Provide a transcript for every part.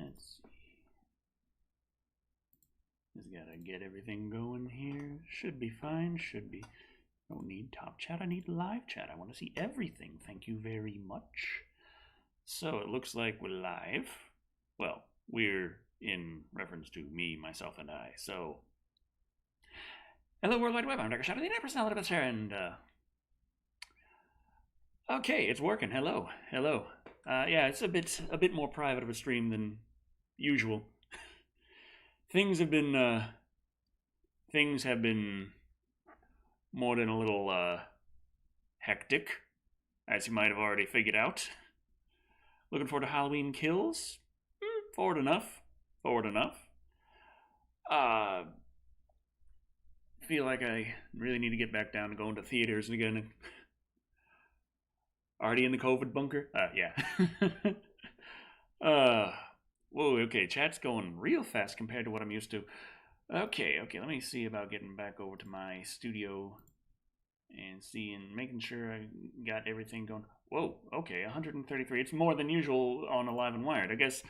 Let's see. Just gotta get everything going here. Should be fine, should be. Don't need top chat, I need live chat. I want to see everything. Thank you very much. So it looks like we're live. Well, we're in reference to me, myself, and I. So, hello, World Wide Web. I'm Dr. Shadow, the personality of and okay, it's working. Hello. Yeah, it's a bit more private of a stream than usual. Things have been more than a little hectic, as you might have already figured out. Looking forward to Halloween Kills? Forward enough. Feel like I really need to get back down to going to theaters again. Already in the COVID bunker? Yeah. Whoa, okay, chat's going real fast compared to what I'm used to. Okay, let me see about getting back over to my studio and making sure I got everything going. Whoa, okay, 133. It's more than usual on a Live and Wired. I guess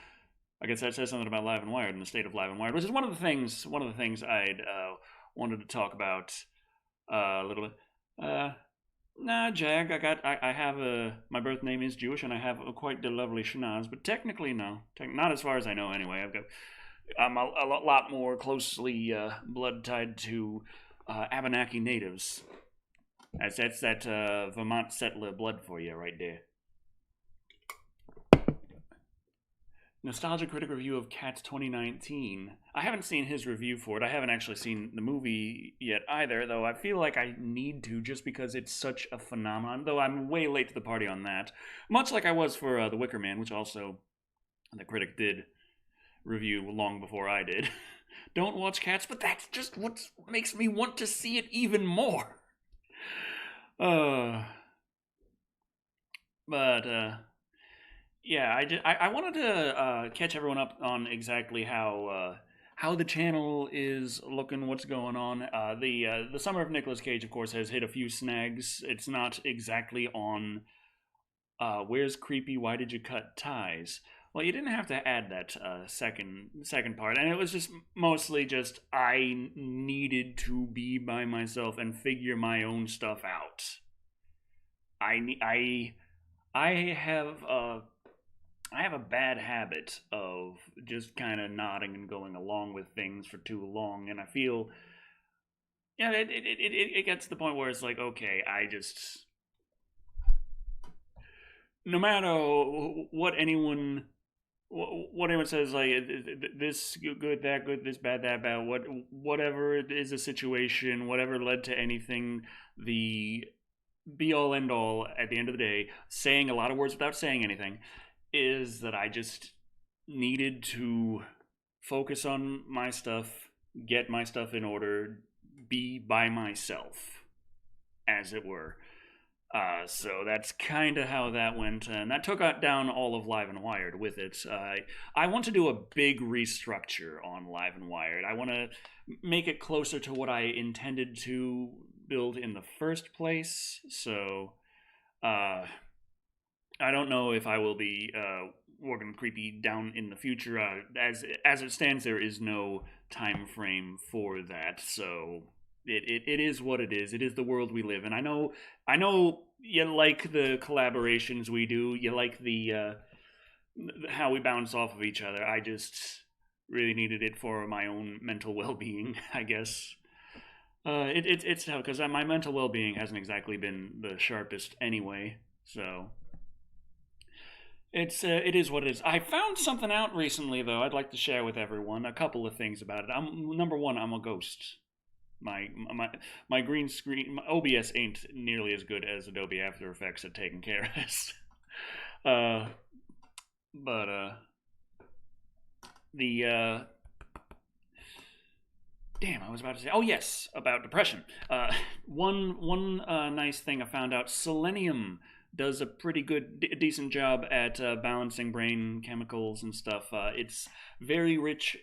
that says something about Live and Wired and the state of Live and Wired, which is one of the things I'd wanted to talk about a little bit. Nah, Jag, I have my birth name is Jewish and I have quite the lovely schnoz, but technically no. Not as far as I know anyway. I'm a lot more closely blood tied to Abenaki natives. That's that Vermont settler blood for you right there. Nostalgia Critic review of Cats 2019. I haven't seen his review for it. I haven't actually seen the movie yet either, though I feel like I need to just because it's such a phenomenon, though I'm way late to the party on that. Much like I was for The Wicker Man, which also the critic did review long before I did. Don't watch Cats, but that's just what makes me want to see it even more. Yeah, I wanted to catch everyone up on exactly how the channel is looking, what's going on. The Summer of Nicolas Cage, of course, has hit a few snags. It's not exactly on where's creepy, why did you cut ties? Well, you didn't have to add that second part, and it was just mostly just I needed to be by myself and figure my own stuff out. I have a bad habit of just kind of nodding and going along with things for too long, and I feel, yeah, it gets to the point where it's like, okay, no matter what anyone says, like this good, that good, this bad, that bad, whatever it is, a situation, whatever led to anything, the be all end all at the end of the day, saying a lot of words without saying anything, is that I just needed to focus on my stuff, get my stuff in order, be by myself, as it were. So that's kind of how that went, and that took down all of Live and Wired with it. I want to do a big restructure on Live and Wired. I want to make it closer to what I intended to build in the first place, so I don't know if I will be working creepy down in the future. As it stands, there is no time frame for that, so it is what it is. It is the world we live in. I know you like the collaborations we do. You like the how we bounce off of each other. I just really needed it for my own mental well-being, I guess. It's tough because my mental well-being hasn't exactly been the sharpest anyway, so it is what it is. I found something out recently, though. I'd like to share with everyone a couple of things about it. Number one, I'm a ghost. My green screen, my OBS ain't nearly as good as Adobe After Effects at taking care of this. Damn, I was about to say. Oh yes, about depression. One nice thing I found out: selenium does a pretty good, decent job at balancing brain chemicals and stuff. It's very rich,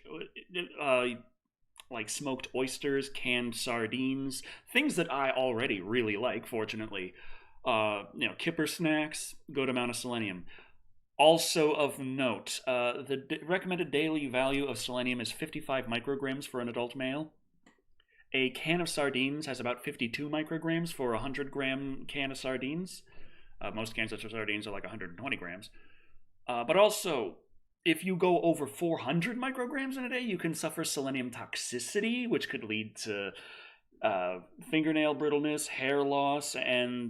like smoked oysters, canned sardines, things that I already really like, fortunately. Kipper snacks, good amount of selenium. Also of note, the recommended daily value of selenium is 55 micrograms for an adult male. A can of sardines has about 52 micrograms for a 100-gram can of sardines. Most cans of sardines are like 120 grams. But also, if you go over 400 micrograms in a day, you can suffer selenium toxicity, which could lead to fingernail brittleness, hair loss, and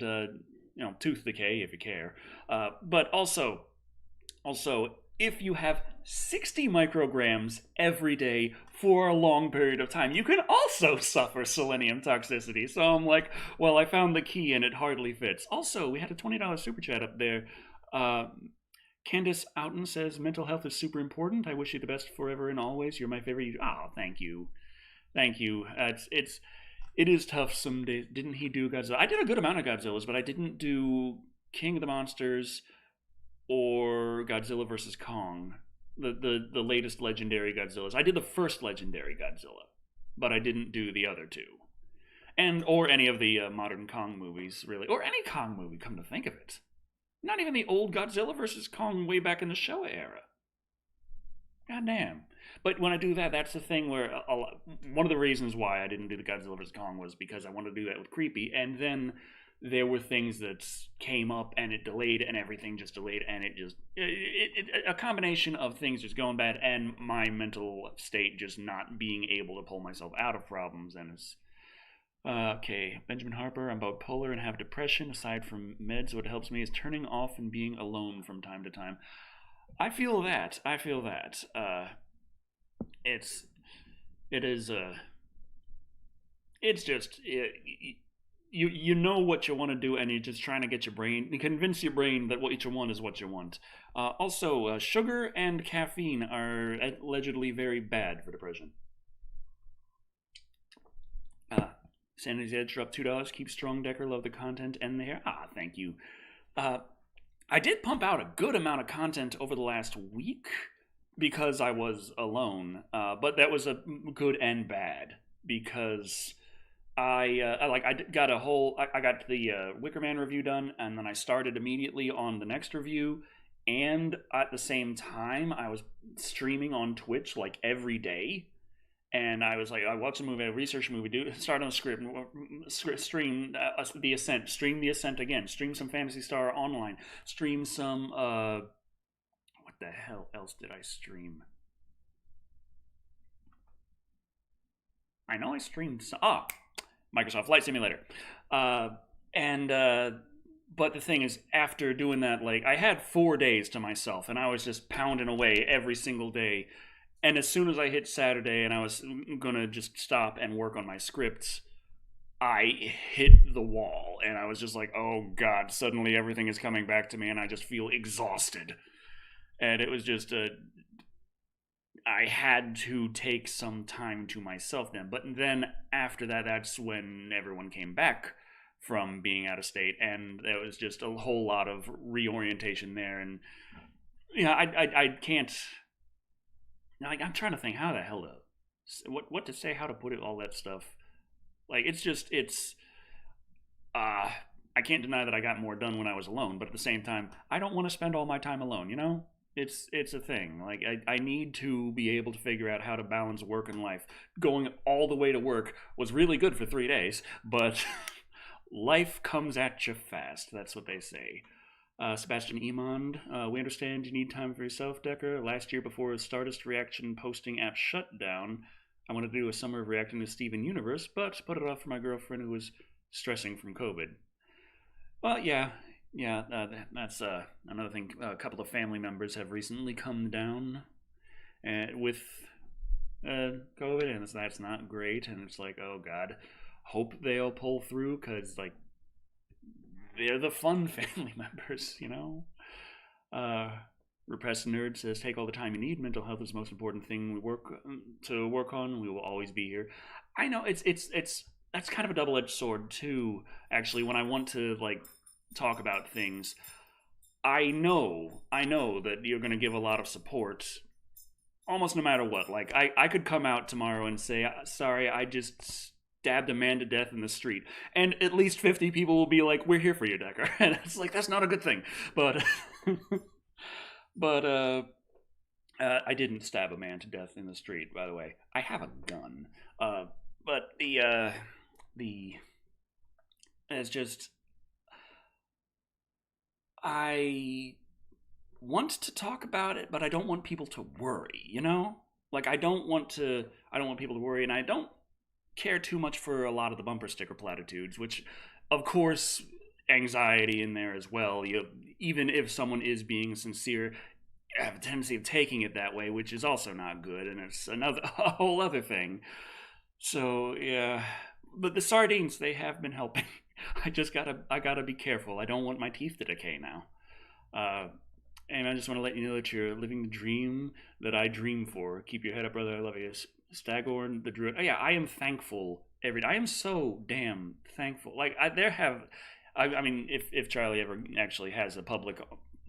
tooth decay if you care. But also, if you have 60 micrograms every day for a long period of time, you can also suffer selenium toxicity. So I'm like, well, I found the key and it hardly fits. Also, we had a $20 super chat up there. Candace Outen says, mental health is super important. I wish you the best forever and always. You're my favorite. Oh, thank you. Thank you. It is tough some days. Didn't he do Godzilla? I did a good amount of Godzillas, but I didn't do King of the Monsters or Godzilla versus Kong, the latest legendary Godzillas. I did the first legendary Godzilla, but I didn't do the other two, or any of the modern Kong movies, really, or any Kong movie. Come to think of it, not even the old Godzilla versus Kong way back in the Showa era. God damn. But when I do that, that's the thing where one of the reasons why I didn't do the Godzilla vs. Kong was because I wanted to do that with Creepy, and then there were things that came up and it delayed and everything just delayed and a combination of things just going bad and my mental state just not being able to pull myself out of problems. And it's okay. Benjamin Harper, I'm bipolar and have depression. Aside from meds, what helps me is turning off and being alone from time to time. I feel that. It's just you know what you want to do, and you're just trying to get your brain, convince your brain that what you want is what you want. Also, sugar and caffeine are allegedly very bad for depression. Sanity's Edge dropped $2. Keep strong, Decker. Love the content and the hair. Thank you. I did pump out a good amount of content over the last week because I was alone, but that was a good and bad because I got the Wicker Man review done, and then I started immediately on the next review, and at the same time I was streaming on Twitch like every day. And I was like, I watch a movie, I research a movie, start on a script, stream The Ascent, stream The Ascent again, stream some Phantasy Star Online, stream some, what the hell else did I stream? I know I streamed some, Microsoft Flight Simulator. But the thing is, after doing that, like, I had 4 days to myself, and I was just pounding away every single day. And as soon as I hit Saturday and I was gonna just stop and work on my scripts, I hit the wall. And I was just like, oh God, suddenly everything is coming back to me and I just feel exhausted. And it was just I had to take some time to myself then. But then after that, that's when everyone came back from being out of state. And there was just a whole lot of reorientation there. And I can't... I'm trying to think how the hell what to say, how to put it, all that stuff. Like, I can't deny that I got more done when I was alone, but at the same time, I don't want to spend all my time alone, you know? It's a thing. Like, I need to be able to figure out how to balance work and life. Going all the way to work was really good for 3 days, but life comes at you fast. That's what they say. Sebastian Emond, we understand you need time for yourself, Decker. Last year, before his Stardust Reaction posting app shut down, I wanted to do a summer of reacting to Steven Universe, but put it off for my girlfriend who was stressing from COVID. Well, yeah, that's another thing. A couple of family members have recently come down with COVID, and that's not great. And it's like, oh God, hope they'll pull through, because, like, they're the fun family members, you know? Repressed Nerd says, take all the time you need. Mental health is the most important thing we work on. We will always be here. I know it's that's kind of a double-edged sword too, actually, when I want to, like, talk about things. I know that you're going to give a lot of support almost no matter what. Like, I could come out tomorrow and say, sorry, I just stabbed a man to death in the street, and at least 50 people will be like, we're here for you, Decker. And it's like, that's not a good thing, but But I didn't stab a man to death in the street, by the way. I have a gun. Uh, but the it's just I want to talk about it, but I don't want people to worry. You know, like I don't want people to worry, and I don't care too much for a lot of the bumper sticker platitudes, which, of course, anxiety in there as well. Even if someone is being sincere, have a tendency of taking it that way, which is also not good, and it's another a whole other thing. So yeah, but the sardines they have been helping. I gotta be careful. I don't want my teeth to decay now. Uh, and I just want to let you know that you're living the dream that I dream for. Keep your head up, brother. I love you. Stagorn the Druid. Oh, yeah, I am thankful every day. I am so damn thankful. Like, I mean, if Charlie ever actually has a public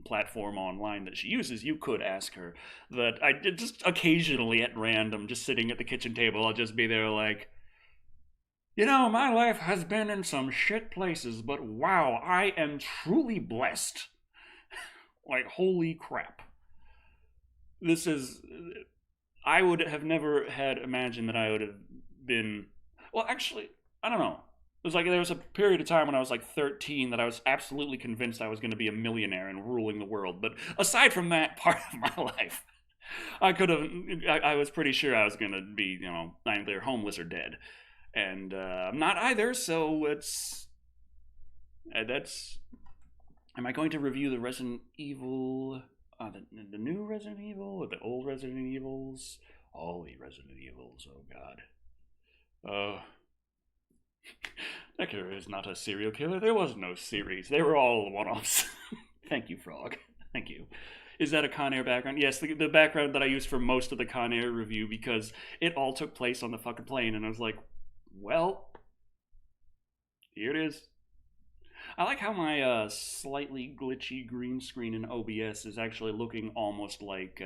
platform online that she uses, you could ask her. That I just occasionally at random, just sitting at the kitchen table, I'll just be there like, my life has been in some shit places, but wow, I am truly blessed. Like, holy crap. This is. I would have never had imagined that I would have been. Well, actually, I don't know. It was like there was a period of time when I was like 13 that I was absolutely convinced I was going to be a millionaire and ruling the world. But aside from that part of my life, I could have. I was pretty sure I was going to be, either homeless or dead, and I'm not either. So that's. Am I going to review the Resident Evil, the new Resident Evil, or the old Resident Evils? All the Resident Evils. Oh God. Uh, that killer is not a serial killer. There was no series. They were all one-offs. Thank you, Frog. Thank you. Is that a Con Air background? Yes, the background that I used for most of the Con Air review, because it all took place on the fucking plane, and I was like, well, here it is. I like how my slightly glitchy green screen in OBS is actually looking almost like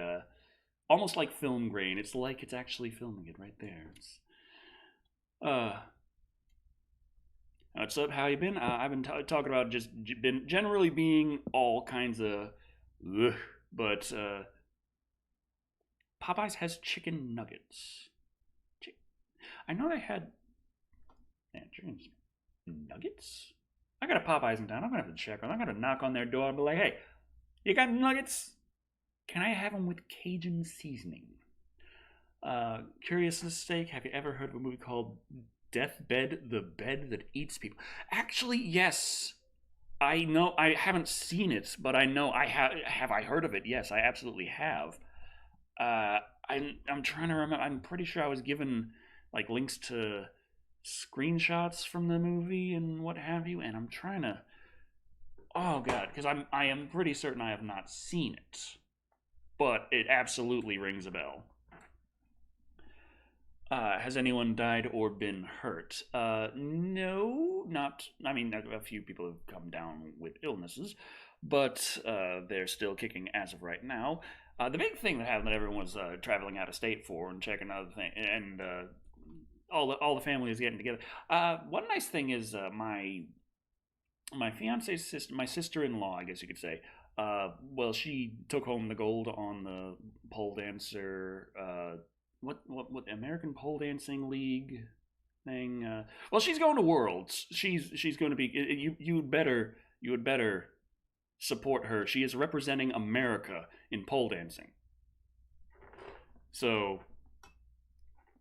film grain. It's like it's actually filming it right there. Uh, what's up? How you been? I've been talking about just been generally being all kinds of, ugh, but Popeyes has chicken nuggets. I know they had chicken nuggets. I got a Popeyes in town. I'm gonna have to check on. I'm gonna knock on their door and be like, "Hey, you got nuggets? Can I have them with Cajun seasoning?" Curious mistake. Have you ever heard of a movie called Deathbed: The Bed That Eats People? Actually, yes. I know. I haven't seen it, but I know. I have. Have I heard of it? Yes, I absolutely have. Uh, I'm trying to remember. I'm pretty sure I was given like links to screenshots from the movie and what have you, and I'm trying to. Oh God, because I am pretty certain I have not seen it, but it absolutely rings a bell. Has anyone died or been hurt? No, not. I mean, a few people have come down with illnesses, but they're still kicking as of right now. The big thing that happened that everyone was traveling out of state for and checking other thing, and all the family is getting together. One nice thing is my fiance's sister, my sister-in-law, I guess you could say. Well, she took home the gold on the pole dancer. What American Pole Dancing League thing? Well, she's going to Worlds. She's going to be. You would better support her. She is representing America in pole dancing. So,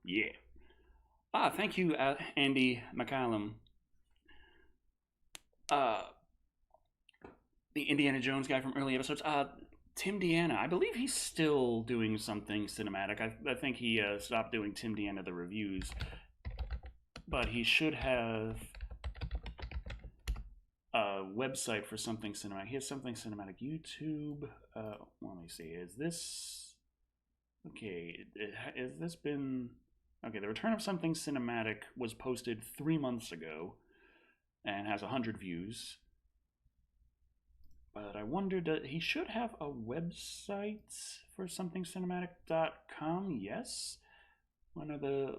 yeah. Thank you, Andy McCallum. Uh, the Indiana Jones guy from early episodes. Tim Deanna. I believe he's still doing something cinematic. I think he stopped doing Tim Deanna the reviews, but he should have a website for something cinematic. He has something cinematic. YouTube. Let me see. Is this okay? Has this been okay? The Return of Something Cinematic was posted 3 months ago and has 100 views. But I wondered, he should have a website for somethingcinematic.com. Yes. One of the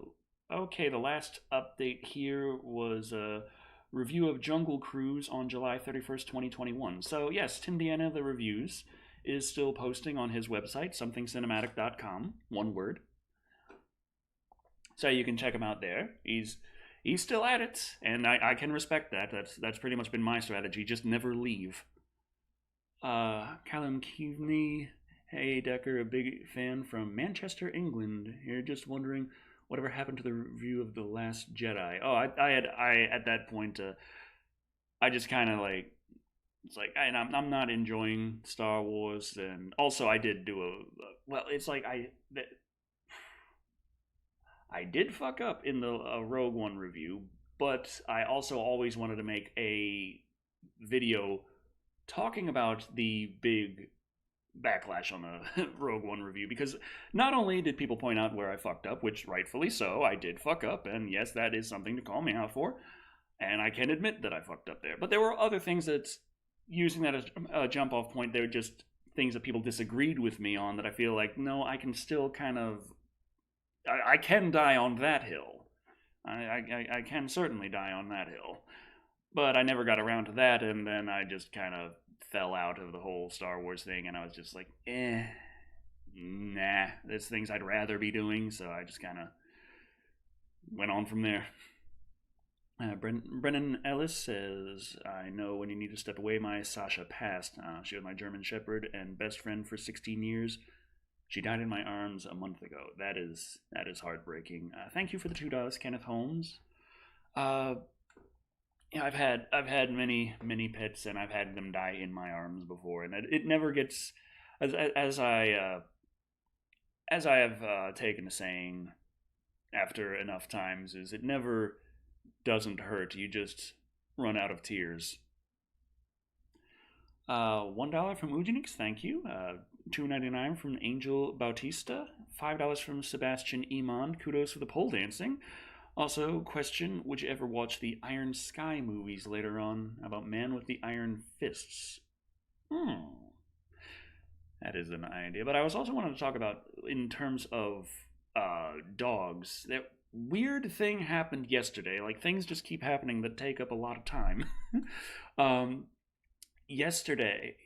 okay. The last update here was a review of Jungle Cruise on July 31st, 2021. So yes, Tim Deanna, the reviews. is still posting on his website, somethingcinematic.com, one word. So you can check him out there. He's still at it, and I can respect that. That's pretty much been my strategy. Just never leave. Callum Keaveney, hey Decker, a big fan from Manchester, England. Here, just wondering whatever happened to the review of The Last Jedi. Oh, I at that point, I just kind of like, it's like I'm not enjoying Star Wars, and also I did do well. It's like I did fuck up in the Rogue One review, but I also always wanted to make a video talking about the big backlash on the Rogue One review, because not only did people point out where I fucked up, which rightfully so, I did fuck up, and yes, that is something to call me out for, and I can admit that I fucked up there. But there were other things that, using that as a jump off point, they were just things that people disagreed with me on that I feel like, no, I can still kind of, I can die on that hill. I can certainly die on that hill. But I never got around to that, and then I just kind of fell out of the whole Star Wars thing, and I was just like, nah, there's things I'd rather be doing, so I just kind of went on from there. Brennan Ellis says, I know when you need to step away. My Sasha passed. She was my German Shepherd and best friend for 16 years. She died in my arms a month ago. That is heartbreaking. Thank you for the $2, Kenneth Holmes. Yeah, I've had many pets, and I've had them die in my arms before, and it never gets, as I have taken to saying after enough times, is it never doesn't hurt. You just run out of tears. $1 from Uginix, thank you. $2.99 from Angel Bautista. $5 from Sebastian Iman. Kudos for the pole dancing. Also, question, would you ever watch the Iron Sky movies later on about Man with the Iron Fists? That is an idea. But I was also wanting to talk about, in terms of dogs, that weird thing happened yesterday. Like, things just keep happening that take up a lot of time. Yesterday,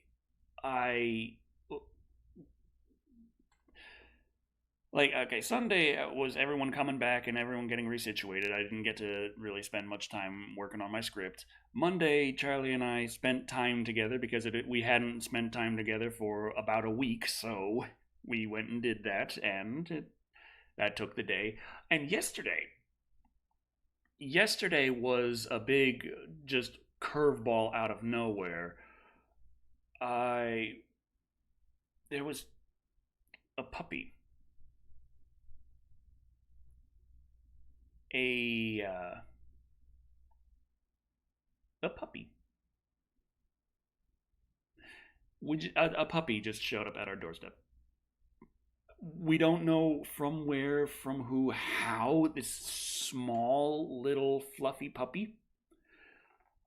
Sunday was everyone coming back and everyone getting resituated. I didn't get to really spend much time working on my script. Monday, Charlie and I spent time together because we hadn't spent time together for about a week, so we went and did that, and that took the day. And yesterday was a big, just curveball out of nowhere. There was a puppy. A puppy. A puppy just showed up at our doorstep. We don't know from where, from who, how. This small, little, fluffy puppy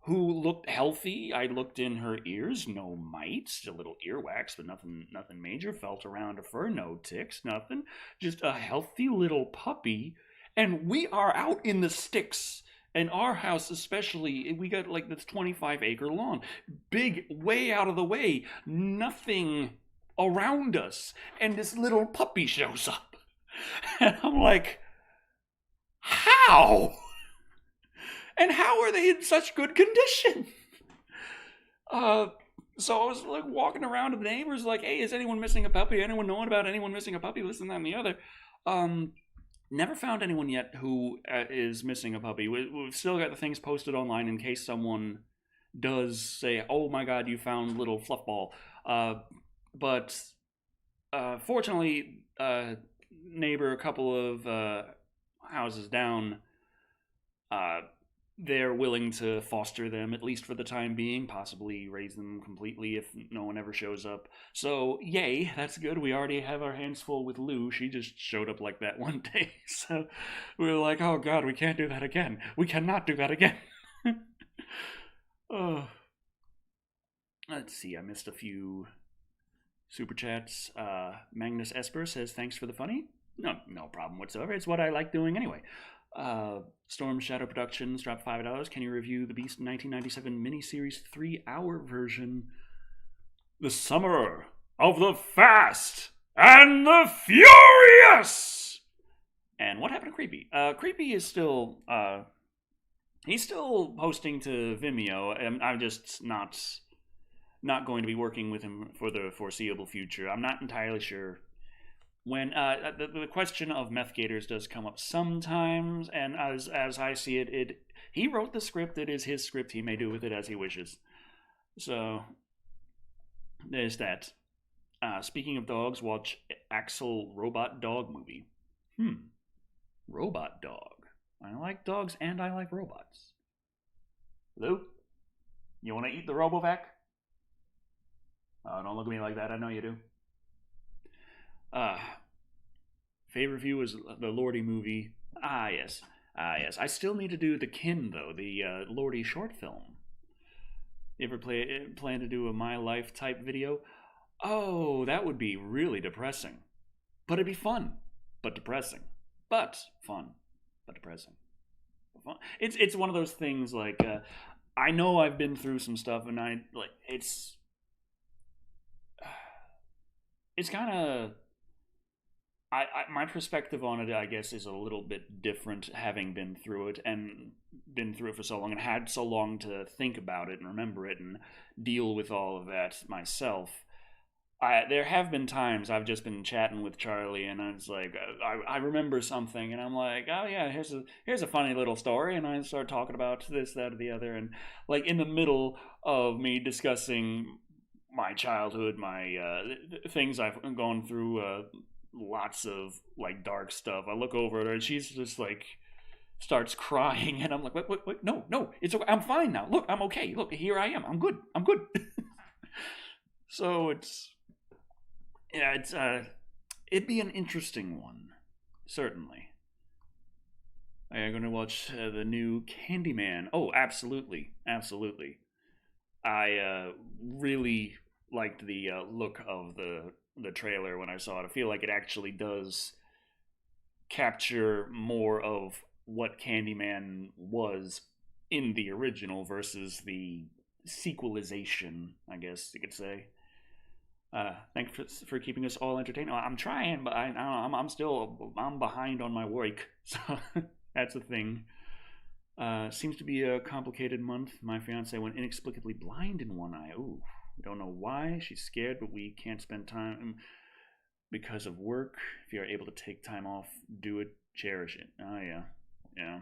who looked healthy. I looked in her ears, no mites, a little earwax, but nothing major. Felt around her fur, no ticks, nothing. Just a healthy little puppy. And we are out in the sticks. And our house especially, we got like this 25-acre lawn. Big, way out of the way. Nothing around us. And this little puppy shows up. And I'm like, how? And how are they in such good condition? So I was like walking around to the neighbors like, hey, is anyone missing a puppy? Anyone knowing about anyone missing a puppy? This and that and the other. Never found anyone yet who is missing a puppy. We've still got the things posted online in case someone does say, oh my god, you found little fluffball. But fortunately, neighbor a couple of houses down, they're willing to foster them, at least for the time being, possibly raise them completely if no one ever shows up. So, yay, that's good. We already have our hands full with Lou. She just showed up like that one day. So we were like, oh god, we can't do that again. We cannot do that again. Oh. Let's see, I missed a few super chats. Magnus Esper says, thanks for the funny. No problem whatsoever. It's what I like doing anyway. Storm Shadow Productions dropped $5. Can you review the Beast 1997 miniseries 3-hour version? The Summer of the Fast and the Furious. And what happened to Creepy? Creepy is still he's still posting to Vimeo, and I'm just not going to be working with him for the foreseeable future. I'm not entirely sure when the question of meth gators does come up sometimes, and as I see it, he wrote the script. It is his script. He may do with it as he wishes. So there's that. Speaking of dogs, watch Axel Robot Dog movie. Robot dog. I like dogs and I like robots. Lou, you want to eat the Robovac? Oh, don't look at me like that. I know you do. Favorite view is the Lordy movie. Yes. Yes. I still need to do the Kin, though, the Lordy short film. You ever plan to do a My Life type video? Oh, that would be really depressing. But it'd be fun. But depressing. But fun. But depressing. Fun. It's one of those things, like, I know I've been through some stuff, and it's kind of... my perspective on it, I guess, is a little bit different, having been through it and been through it for so long and had so long to think about it and remember it and deal with all of that myself. There have been times I've just been chatting with Charlie, and I was like, I remember something, and I'm like, oh yeah, here's a funny little story, and I start talking about this, that, or the other, and like in the middle of me discussing my childhood, my things I've gone through. Lots of like dark stuff. I look over at her and she's just like starts crying, and I'm like, wait, no, it's okay. I'm fine now. Look, I'm okay. Look, here I am. I'm good. So it'd be an interesting one, certainly. I'm gonna watch the new Candyman. Oh, absolutely. I really liked the look of the trailer when I saw it. I feel like it actually does capture more of what Candyman was in the original versus the sequelization, I guess you could say. Thanks for keeping us all entertained. I'm trying, but I'm behind on my work, so that's the thing. Seems to be a complicated month. My fiance went inexplicably blind in one eye. Ooh. We don't know why. She's scared, but we can't spend time because of work. If you're able to take time off, do it. Cherish it. Oh, yeah.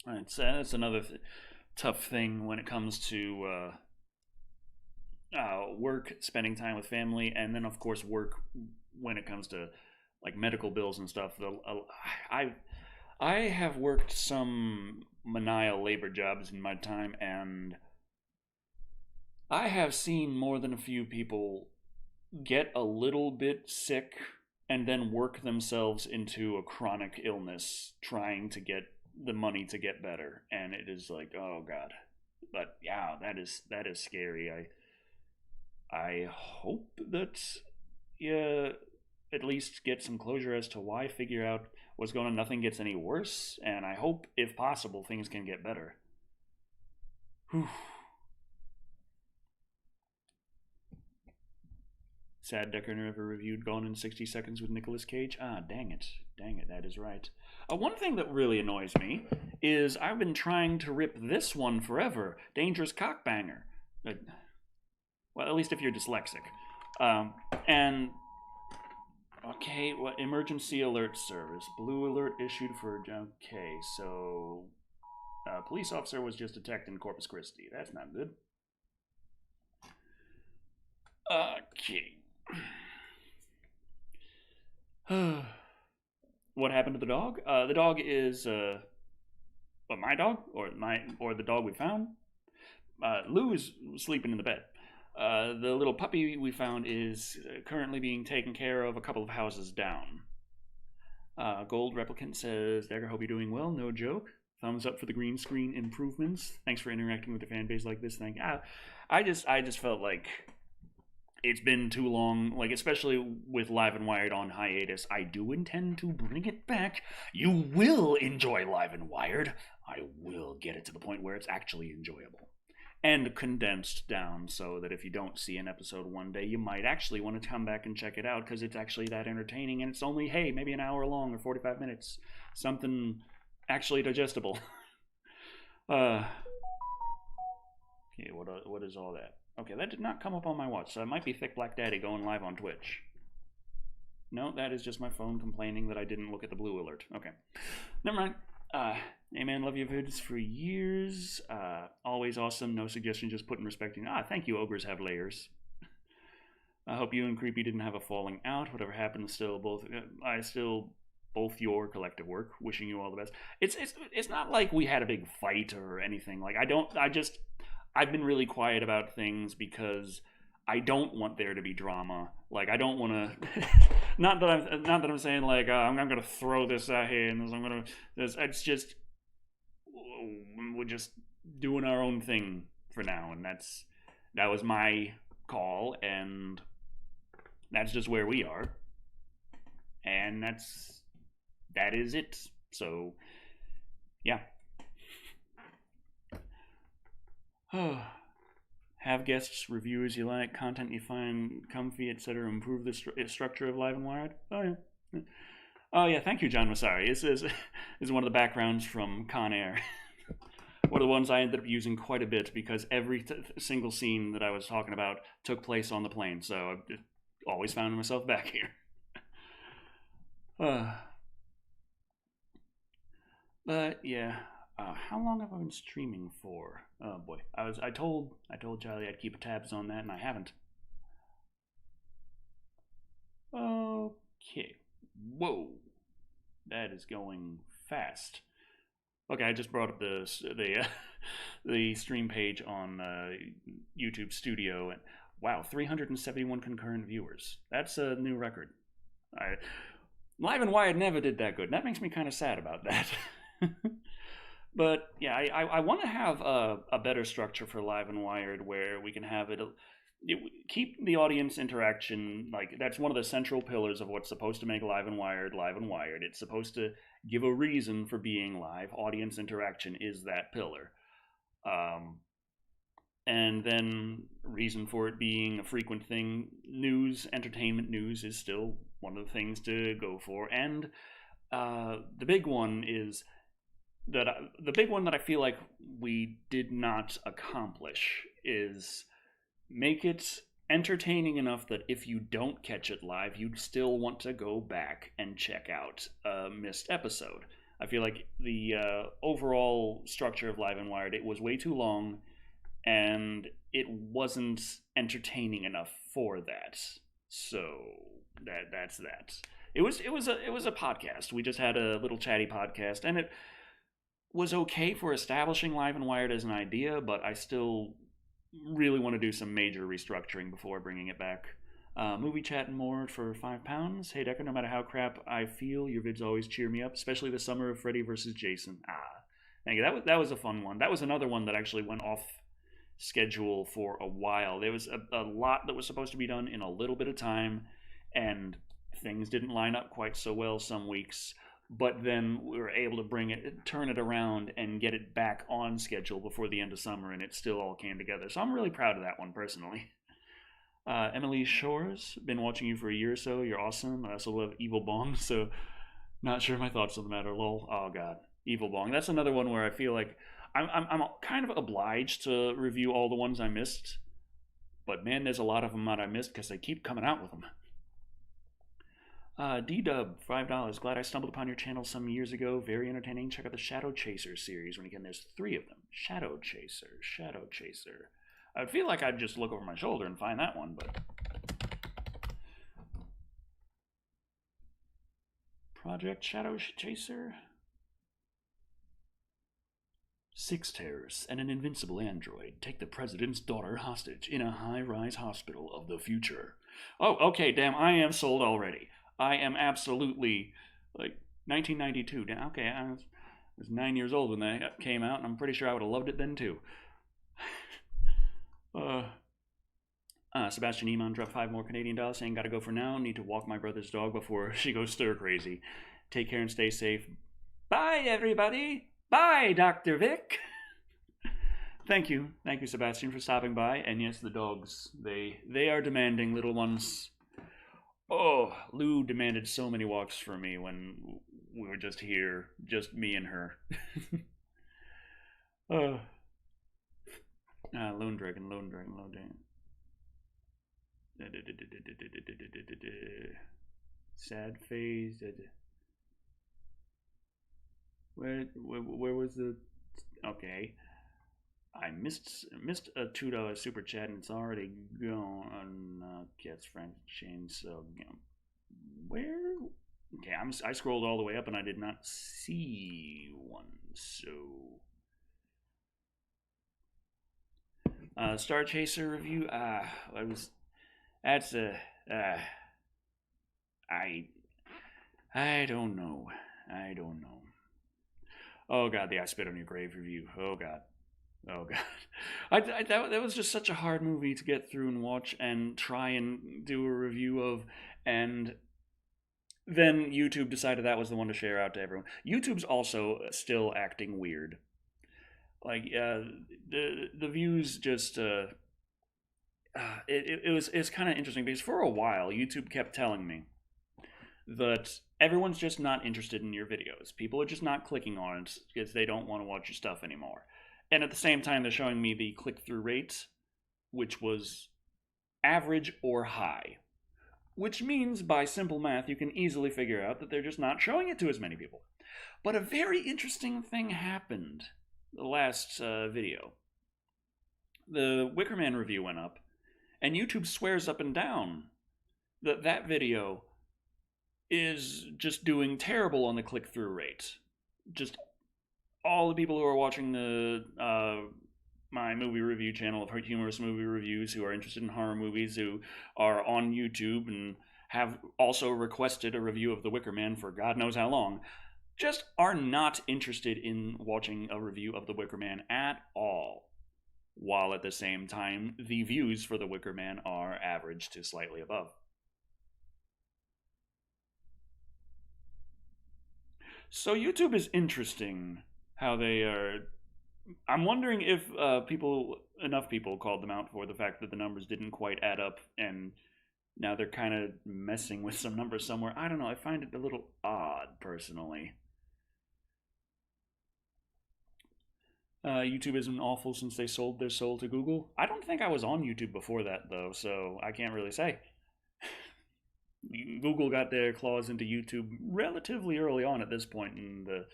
That's another tough thing when it comes to work, spending time with family, and then, of course, work when it comes to like medical bills and stuff. I have worked some menial labor jobs in my time, and I have seen more than a few people get a little bit sick and then work themselves into a chronic illness trying to get the money to get better. And it is like, oh God. But yeah, that is scary. I hope that you at least get some closure as to why, figure out what's going on, nothing gets any worse, and I hope, if possible, things can get better. Whew. Sad Decker never reviewed Gone in 60 Seconds with Nicolas Cage. Dang it, that is right. One thing that really annoys me is I've been trying to rip this one forever. Dangerous Cockbanger. Well, at least if you're dyslexic. And, okay, what, emergency alert service. Blue alert issued for, okay, so, police officer was just attacked in Corpus Christi. That's not good. Okay. What happened to the dog? The dog is my dog or the dog we found. Lou is sleeping in the bed. The little puppy we found is currently being taken care of a couple of houses down. Gold Replicant says, Dagger, hope you're doing well. No joke. Thumbs up for the green screen improvements. Thanks for interacting with the fan base like this. Thank you. I just felt like it's been too long, like, especially with Live and Wired on hiatus. I do intend to bring it back. You will enjoy Live and Wired. I will get it to the point where it's actually enjoyable. and condensed down so that if you don't see an episode one day, you might actually want to come back and check it out because it's actually that entertaining, and it's only, hey, maybe an hour long or 45 minutes. Something actually digestible. Okay, what is all that? Okay, that did not come up on my watch, so it might be Thick Black Daddy going live on Twitch. No, that is just my phone complaining that I didn't look at the blue alert. Okay, never mind. Hey man, love your vids for years. Always awesome. No suggestion, just putting respecting. Thank you. Ogres have layers. I hope you and Creepy didn't have a falling out. Whatever happened, still both. Both your collective work. Wishing you all the best. It's not like we had a big fight or anything. Like I've been really quiet about things because I don't want there to be drama. Like I don't want to. not that I'm saying like I'm gonna throw this at him. I'm gonna. It's just we're just doing our own thing for now, and that was my call, and that's just where we are, and that is it. So yeah. Have guests, reviewers you like, content you find comfy, etc. Improve the structure of Live and Wired. Oh yeah, thank you, John Masari. This is one of the backgrounds from Con Air. One of the ones I ended up using quite a bit because every single scene that I was talking about took place on the plane, so I always found myself back here. But yeah. How long have I been streaming for? Oh boy, I told Charlie I'd keep tabs on that, and I haven't. Okay. Whoa, that is going fast. Okay, I just brought up the stream page on YouTube Studio, and wow, 371 concurrent viewers. That's a new record. Live and Wired never did that good. That makes me kind of sad about that. But yeah, I want to have a better structure for Live and Wired where we can have it keep the audience interaction. Like that's one of the central pillars of what's supposed to make Live and Wired Live and Wired. It's supposed to give a reason for being live. Audience interaction is that pillar. And then reason for it being a frequent thing. News, entertainment news is still one of the things to go for. And the big one is the big one that I feel like we did not accomplish is make it entertaining enough that if you don't catch it live, you'd still want to go back and check out a missed episode. I feel like the overall structure of Live and Wired, it was way too long, and it wasn't entertaining enough for that. So that's that. It was a podcast. We just had a little chatty podcast, and it was okay for establishing Live and Wired as an idea, but I still really want to do some major restructuring before bringing it back. Movie chat and more for £5. Hey Decker, no matter how crap I feel, your vids always cheer me up, especially the Summer of Freddy vs. Jason. Thank you. That was a fun one. That was another one that actually went off schedule for a while. There was a lot that was supposed to be done in a little bit of time, and things didn't line up quite so well some weeks. But then we were able to turn it around and get it back on schedule before the end of summer, and it still all came together. So I'm really proud of that one, personally. Emily Shores, been watching you for a year or so. You're awesome. I also love Evil Bong, so not sure my thoughts on the matter. Lol. Oh, God. Evil Bong. That's another one where I feel like I'm kind of obliged to review all the ones I missed. But, man, there's a lot of them that I missed because they keep coming out with them. D-Dub, $5. Glad I stumbled upon your channel some years ago. Very entertaining. Check out the Shadow Chaser series. When again, there's 3 of them. Shadow Chaser. I feel like I'd just look over my shoulder and find that one, but... Project Shadow Chaser? 6 terrorists and an invincible android take the president's daughter hostage in a high-rise hospital of the future. Oh, okay, damn, I am sold already. I am absolutely, 1992. Okay, I was 9 years old when that came out, and I'm pretty sure I would have loved it then, too. Sebastian Eamon dropped 5 more Canadian dollars saying, gotta go for now. Need to walk my brother's dog before she goes stir-crazy. Take care and stay safe. Bye, everybody. Bye, Dr. Vic. Thank you, Sebastian, for stopping by. And yes, the dogs, they are demanding, little ones. Oh, Lou demanded so many walks for me when we were just here, just me and her. uh, Lone Dragon, Lone Dragon, Lone Dragon. Sad phase. Where was the? Okay, I missed a $2 super chat and it's already gone. Cats friend chainsaw. Where? Okay, I scrolled all the way up and I did not see one. So, Star Chaser review. I was. That's a. I. I don't know. I don't know. Oh god, the I Spit on Your Grave review. Oh god. Oh god, that was just such a hard movie to get through and watch and try and do a review of, and then YouTube decided that was the one to share out to everyone. YouTube's also still acting weird. Like the views just it's kind of interesting because for a while YouTube kept telling me that everyone's just not interested in your videos. People are just not clicking on it because they don't want to watch your stuff anymore. And at the same time, they're showing me the click-through rate, which was average or high. Which means, by simple math, you can easily figure out that they're just not showing it to as many people. But a very interesting thing happened the last video. The Wicker Man review went up, and YouTube swears up and down that that video is just doing terrible on the click-through rate. Just all the people who are watching the my movie review channel of humorous movie reviews, who are interested in horror movies, who are on YouTube and have also requested a review of The Wicker Man for God knows how long, just are not interested in watching a review of The Wicker Man at all. While at the same time, the views for The Wicker Man are average to slightly above. So YouTube is interesting how they are. I'm wondering if enough people called them out for the fact that the numbers didn't quite add up, and now they're kind of messing with some numbers somewhere. I don't know. I find it a little odd, personally. YouTube isn't awful since they sold their soul to Google. I don't think I was on YouTube before that, though, so I can't really say. Google got their claws into YouTube relatively early on at this point in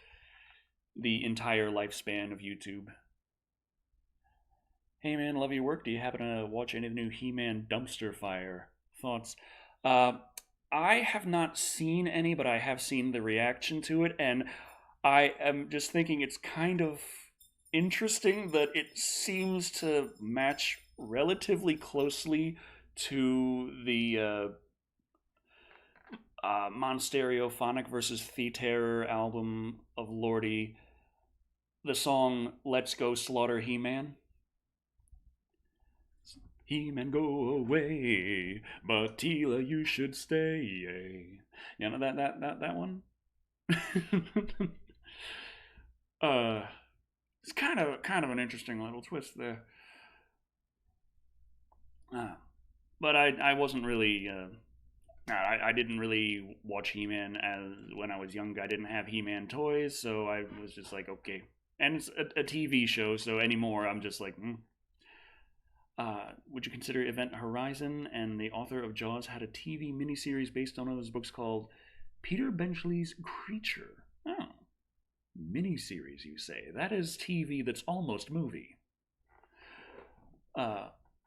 the entire lifespan of YouTube. Hey man, love your work. Do you happen to watch any of the new He-Man Dumpster Fire? Thoughts? I have not seen any, but I have seen the reaction to it, and I am just thinking it's kind of interesting that it seems to match relatively closely to the Monstereophonic versus Theater album of Lordy, the song Let's Go Slaughter He-Man. He-Man go away, but Tila you should stay. You know that one? It's kind of an interesting little twist there. But I wasn't really I didn't really watch He-Man as when I was young. I didn't have He-Man toys, so I was just like, okay. And it's a TV show, so anymore I'm just like, would you consider Event Horizon? And the author of Jaws had a TV miniseries based on one of his books called Peter Benchley's Creature. Oh, miniseries, you say? That is TV that's almost movie.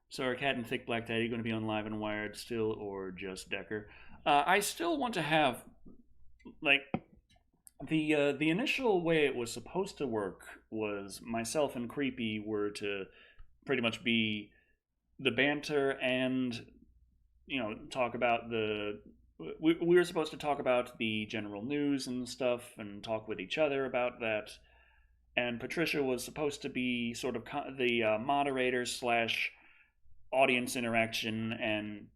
So are Cat and Thick Black Daddy going to be on Live and Wired still, or just Decker? I still want to have, like, the initial way it was supposed to work was myself and Creepy were to pretty much be the banter and, talk about we were supposed to talk about the general news and stuff and talk with each other about that. And Patricia was supposed to be sort of the moderator slash audience interaction and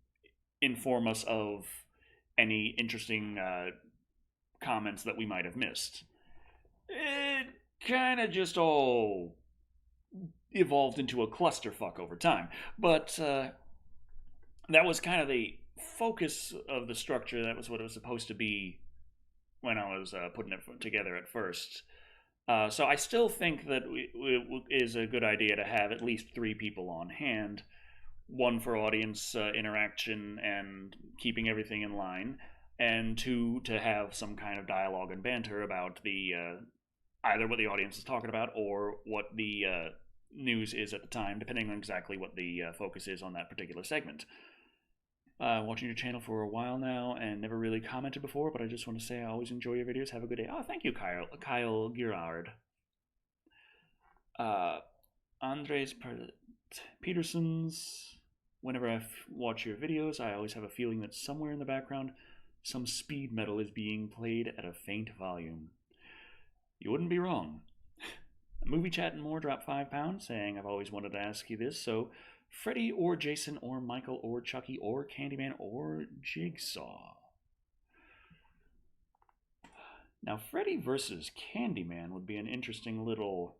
inform us of any interesting comments that we might have missed. It kind of just all evolved into a clusterfuck over time. But that was kind of the focus of the structure. That was what it was supposed to be when I was putting it together at first. So I still think that it is a good idea to have at least 3 people on hand. One for audience interaction and keeping everything in line, and 2 to have some kind of dialogue and banter about the either what the audience is talking about or what the news is at the time, depending on exactly what the focus is on that particular segment. Watching your channel for a while now and never really commented before, but I just want to say I always enjoy your videos. Have a good day. Oh, thank you, Kyle Girard. Andres Peterson's. Whenever I watch your videos, I always have a feeling that somewhere in the background, some speed metal is being played at a faint volume. You wouldn't be wrong. Movie Chat and More dropped £5, saying, I've always wanted to ask you this, so Freddy or Jason or Michael or Chucky or Candyman or Jigsaw. Now, Freddy versus Candyman would be an interesting little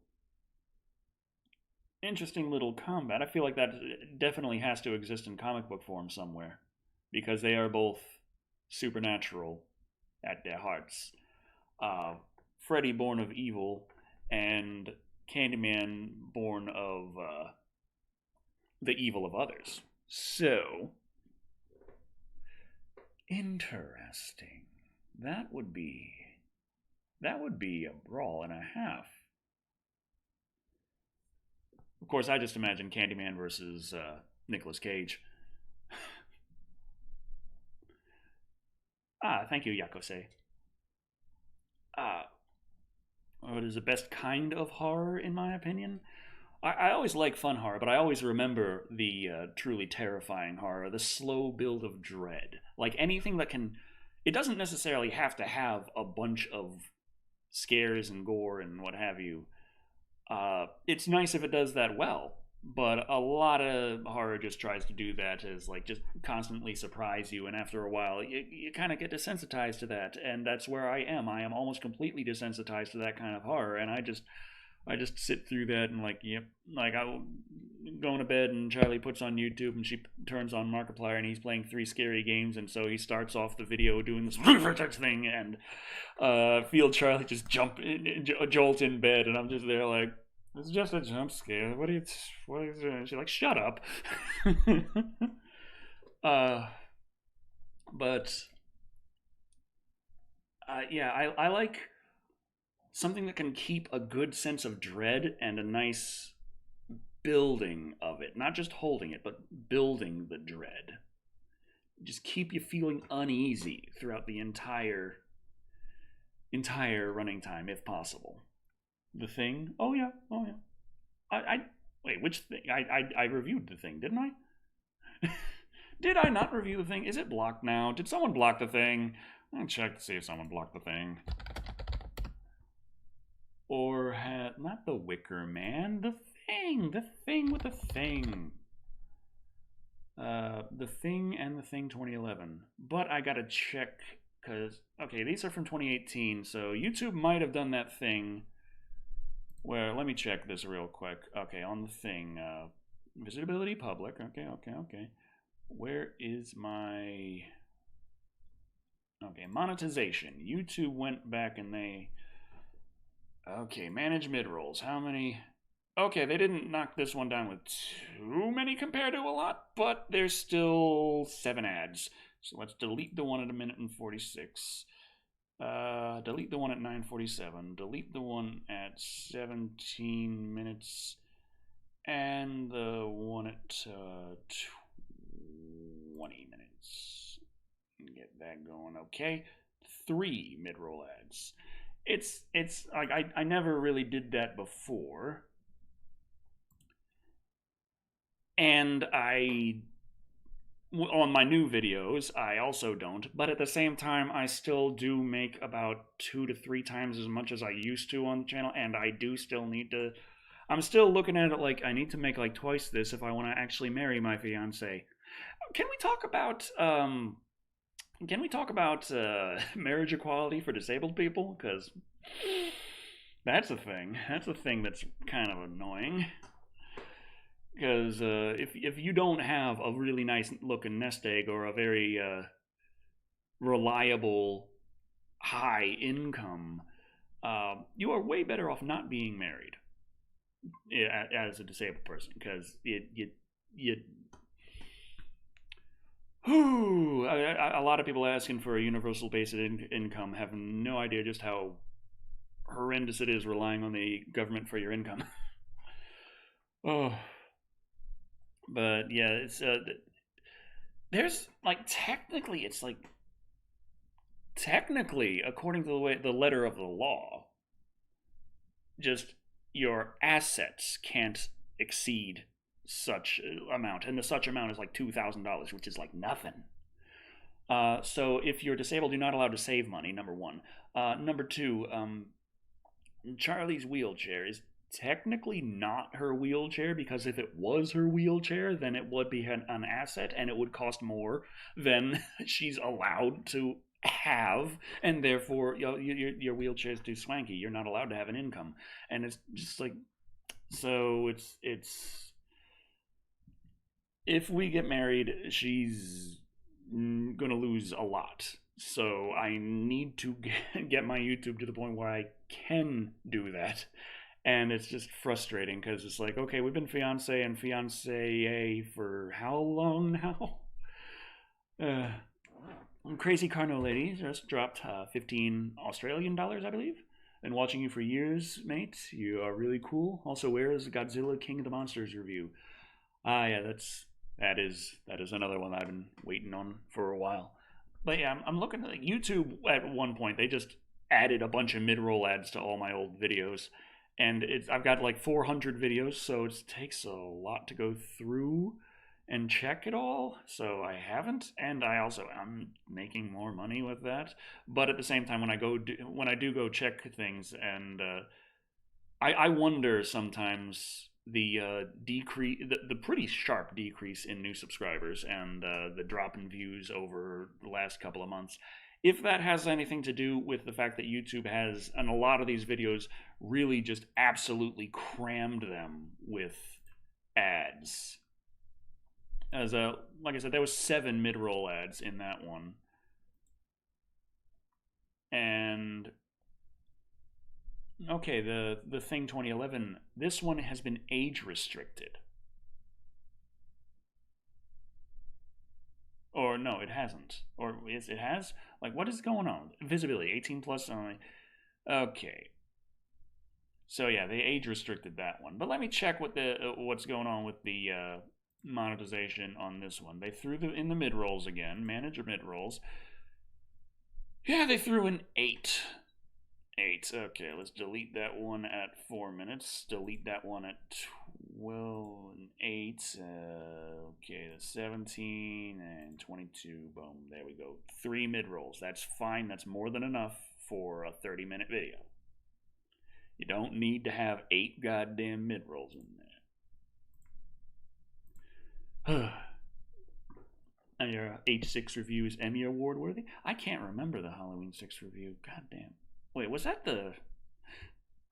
combat. I feel like that definitely has to exist in comic book form somewhere, because they are both supernatural at their hearts. Freddy born of evil, and Candyman born of the evil of others. So, interesting. That would be a brawl and a half. Of course, I just imagine Candyman versus Nicolas Cage. Thank you, Yakose. What is the best kind of horror, in my opinion? I always like fun horror, but I always remember the truly terrifying horror, the slow build of dread. Like anything that can... It doesn't necessarily have to have a bunch of scares and gore and what have you. It's nice if it does that well, but a lot of horror just tries to do that as like just constantly surprise you, and after a while you kind of get desensitized to that, and that's where I am almost completely desensitized to that kind of horror, and I just sit through that and like, yep, like I'll go to bed and Charlie puts on YouTube and she turns on Markiplier and he's playing 3 scary games, and so he starts off the video doing this thing, and feel Charlie just jolt in bed, and I'm just there like, it's just a jump scare. What is it? She's like, shut up. Yeah, I like something that can keep a good sense of dread and a nice building of it. Not just holding it, but building the dread. Just keep you feeling uneasy throughout the entire running time, if possible. The Thing? Oh yeah. I wait, which thing? I reviewed The Thing, didn't I? Did I not review The Thing? Is it blocked now? Did someone block The Thing? I'll check to see if someone blocked The Thing. Or not The Wicker Man, The Thing with The Thing. The Thing and The Thing 2011. But I gotta check, because, okay, these are from 2018, so YouTube might have done that thing where, let me check this real quick. Okay, on The Thing, visitability public, okay. Where is my, okay, monetization. YouTube went back and they, okay, manage mid-rolls. How many? Okay, they didn't knock this one down with too many compared to a lot, but there's still 7 ads. So let's delete the one at 1:46. Delete the one at 9:47. Delete the one at 17 minutes. And the one at 20 minutes. Get that going, okay. 3 mid-roll ads. It's like I never really did that before. And on my new videos, I also don't, but at the same time, I still do make about 2 to 3 times as much as I used to on the channel, and I do still need to, I'm still looking at it like I need to make like twice this if I want to actually marry my fiance. Can we talk about marriage equality for disabled people? Because that's a thing. That's a thing that's kind of annoying. Because if you don't have a really nice looking nest egg or a very reliable high income, you are way better off not being married as a disabled person, because you whew, a lot of people asking for a universal basic income have no idea just how horrendous it is relying on the government for your income. Oh, but yeah, it's there's like technically according to the letter of the law, just your assets can't exceed such amount, and the such amount is like $2,000, which is like nothing. So if you're disabled, you're not allowed to save money. Number one. Number two, Charlie's wheelchair is technically not her wheelchair, because if it was her wheelchair, then it would be an asset and it would cost more than she's allowed to have, and therefore your wheelchair is too swanky. You're not allowed to have an income, and it's just like, so it's if we get married, she's gonna lose a lot. So I need to get my YouTube to the point where I can do that. And it's just frustrating because it's like, okay, we've been fiance and fiance for how long now? Uh, Crazy Carno Lady just dropped 15 Australian dollars, I believe. Been watching you for years, mate. You are really cool. Also, where is Godzilla King of the Monsters review? Ah, yeah, that is another one that I've been waiting on for a while. But yeah, I'm looking at YouTube. At one point, they just added a bunch of mid-roll ads to all my old videos, and I've got like 400 videos, so it takes a lot to go through and check it all. So I haven't, and I'm making more money with that. But at the same time, when I do go check things, and I wonder sometimes the pretty sharp decrease in new subscribers, and the drop in views over the last couple of months, if that has anything to do with the fact that YouTube has, and a lot of these videos really just absolutely crammed them with ads. As like I said, there was 7 mid-roll ads in that one, and okay, the thing 2011. This one has been age restricted, or no, it hasn't, or it has. Like, what is going on? Visibility 18 plus only. Okay, so yeah, they age restricted that one. But let me check what's going on with the monetization on this one. They threw in the mid rolls again. Manager mid rolls. Yeah, they threw in 8. 8. Okay, let's delete that one at 4 minutes. Delete that one at 12 and 8. Okay, 17 and 22. Boom, there we go. 3 mid rolls. That's fine. That's more than enough for a 30-minute video. You don't need to have 8 goddamn mid rolls in there. And your H6 review is Emmy Award worthy? I can't remember the Halloween 6 review. God damn. Wait, was that the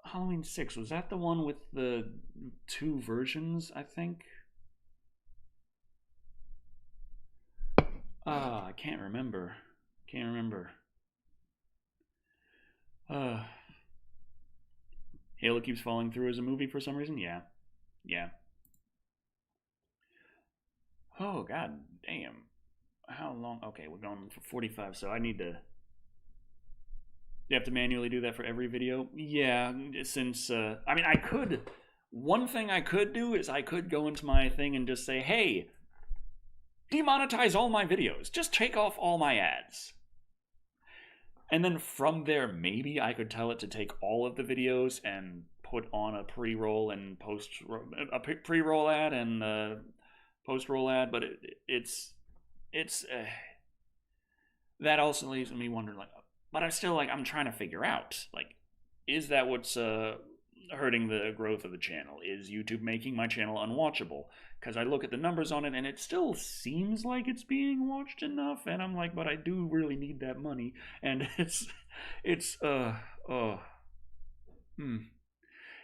Halloween 6? Was that the one with the 2 versions, I think? I can't remember. Can't remember. Halo keeps falling through as a movie for some reason? Yeah. Yeah. Oh, god damn. How long? Okay, we're going for 45, so I need to... You have to manually do that for every video? Yeah, since, I mean, I could... One thing I could do is I could go into my thing and just say, hey, demonetize all my videos. Just take off all my ads. And then from there, maybe I could tell it to take all of the videos and put on a pre-roll and a pre-roll ad and post-roll ad. But it's that also leaves me wondering, like, but I'm trying to figure out, like, is that what's hurting the growth of the channel? Is YouTube making my channel unwatchable? Because I look at the numbers on it and it still seems like it's being watched enough, and I'm like, but I do really need that money, and it's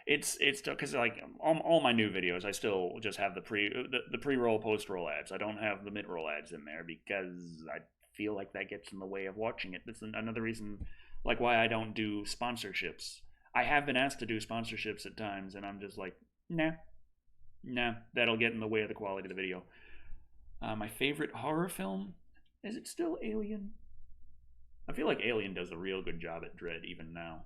It's because like all my new videos, I still just have the pre-roll post roll ads. I don't have the mid roll ads in there because I feel like that gets in the way of watching it. That's another reason, like why I don't do sponsorships. I have been asked to do sponsorships at times, and I'm just like, nah, nah, that'll get in the way of the quality of the video. My favorite horror film, is it still Alien? I feel like Alien does a real good job at Dread even now.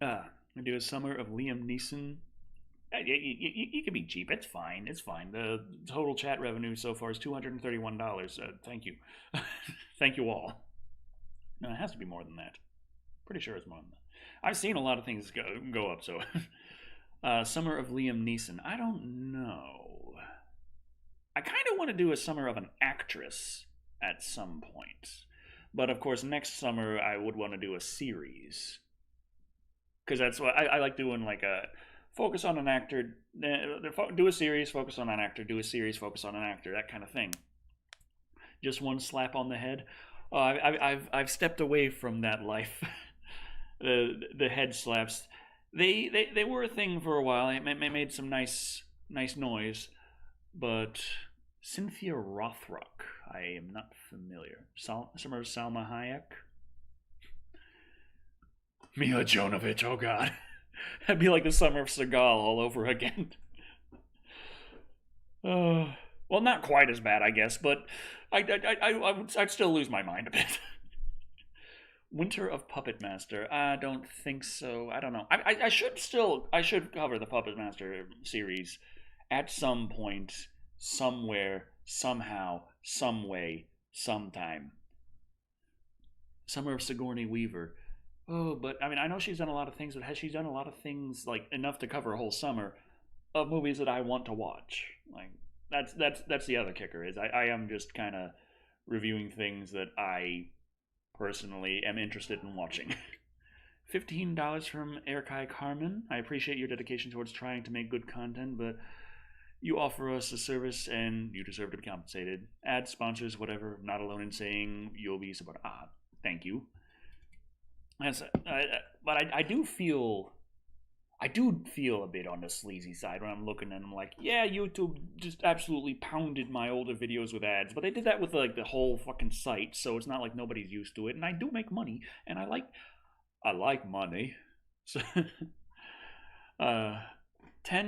I do a summer of Liam Neeson. You can be cheap. It's fine. It's fine. The total chat revenue so far is $231. Thank you. Thank you all. No, it has to be more than that. Pretty sure it's more than that. I've seen a lot of things go up, so. Summer of Liam Neeson. I don't know. I kind of want to do a summer of an actress at some point. But of course, next summer I would want to do a series. Because that's what I like doing, like a focus on an actor, do a series, focus on an actor, do a series, focus on an actor, that kind of thing. Just one slap on the head. I've stepped away from that life. the head slaps. They were a thing for a while. It made some nice noise, but Cynthia Rothrock, I am not familiar. Summer of Salma Hayek. Mila Jovovich, oh god. That'd be like the summer of Seagal all over again. Well, not quite as bad, I guess, but I'd still lose my mind a bit. Winter of Puppet Master. I don't think so. I don't know. I should cover the Puppet Master series at some point, somewhere, somehow, some way, sometime. Summer of Sigourney Weaver. Oh, but I mean, I know she's done a lot of things, but has she done a lot of things like enough to cover a whole summer of movies that I want to watch? Like that's the other kicker is I am just kind of reviewing things that I personally am interested in watching. $15 from Erkai Carmen. I appreciate your dedication towards trying to make good content, but you offer us a service and you deserve to be compensated. Ad sponsors, whatever. Not alone in saying you'll be supported. Thank you. But I do feel a bit on the sleazy side when I'm looking and I'm like, yeah, YouTube just absolutely pounded my older videos with ads, but they did that with like the whole fucking site, so it's not like nobody's used to it. And I do make money, and I like money. So, 10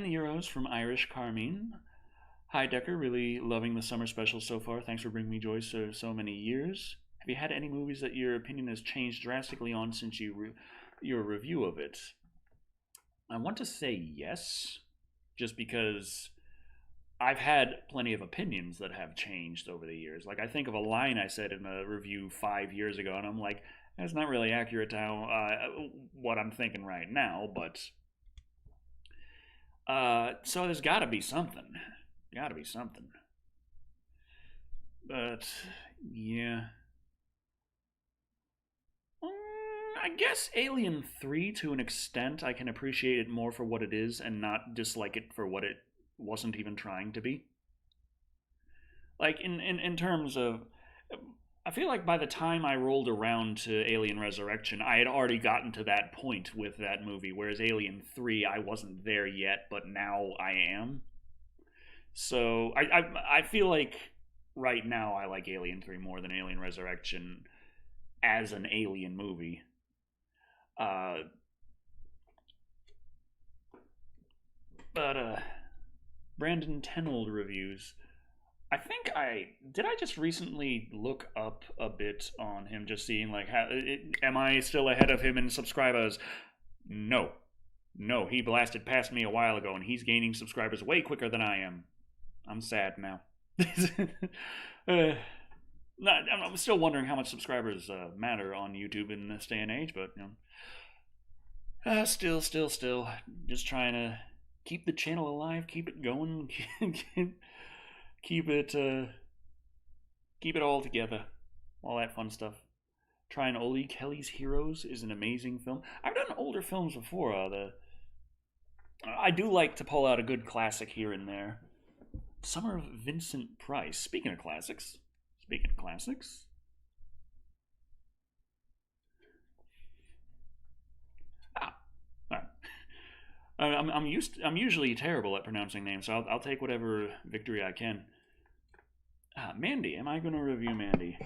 euros from Irish Carmine. Hi Decker, really loving the summer special so far. Thanks for bringing me joy so many years. Have you had any movies that your opinion has changed drastically on since your review of it? I want to say yes, just because I've had plenty of opinions that have changed over the years. Like, I think of a line I said in a review 5 years ago, and I'm like, that's not really accurate to how, what I'm thinking right now, but so there's got to be something. Got to be something. But yeah. I guess Alien 3, to an extent, I can appreciate it more for what it is and not dislike it for what it wasn't even trying to be. Like, in terms of... I feel like by the time I rolled around to Alien Resurrection, I had already gotten to that point with that movie, whereas Alien 3, I wasn't there yet, but now I am. So, I feel like right now I like Alien 3 more than Alien Resurrection as an Alien movie. But Brandon Tenold reviews. I think did I just recently look up a bit on him, just seeing like am I still ahead of him in subscribers? No, he blasted past me a while ago, and he's gaining subscribers way quicker than I am. I'm sad now. I'm still wondering how much subscribers matter on YouTube in this day and age, but you know, still, just trying to keep the channel alive, keep it going, keep it all together, all that fun stuff. Trying Oli Kelly's Heroes is an amazing film. I've done older films before. I do like to pull out a good classic here and there. Summer of Vincent Price. Speaking of classics. I'm usually terrible at pronouncing names, so I'll take whatever victory I can. Mandy, am I going to review Mandy?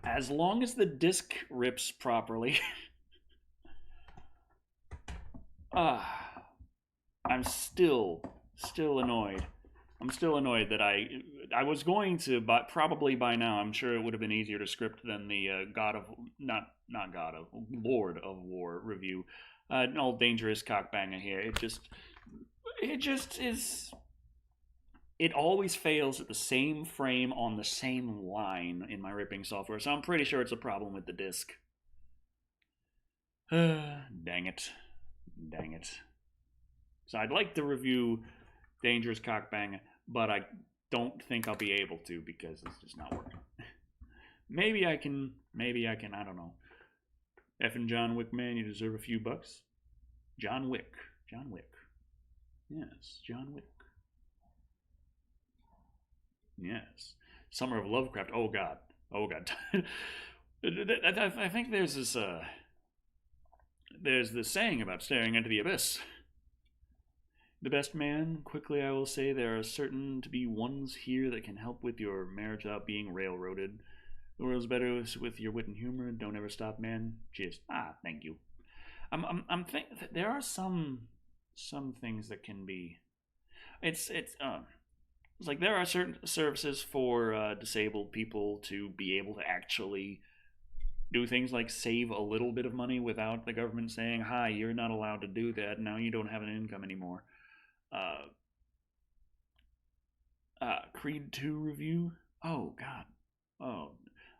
As long as the disc rips properly. I'm still annoyed. I'm still annoyed that I was going to, but probably by now, I'm sure it would have been easier to script than the not God of, Lord of War review. An old dangerous cockbanger here. It just is. It always fails at the same frame on the same line in my ripping software, so I'm pretty sure it's a problem with the disc. Dang it. Dang it. So I'd like to review Dangerous Cockbang, but I don't think I'll be able to because it's just not working. Maybe I can, I don't know. Effing John Wick, man, you deserve a few bucks. John Wick. Yes, John Wick. Yes. Summer of Lovecraft. Oh God. I think there's this saying about staring into the abyss. The best man, quickly I will say, there are certain to be ones here that can help with your marriage without being railroaded. The world's better with your wit and humor. Don't ever stop, man. Cheers. Thank you. I'm think there are some things that can be. It's like there are certain services for disabled people to be able to actually do things like save a little bit of money without the government saying, "Hi, you're not allowed to do that. Now you don't have an income anymore." Creed 2 review. Oh God. Oh,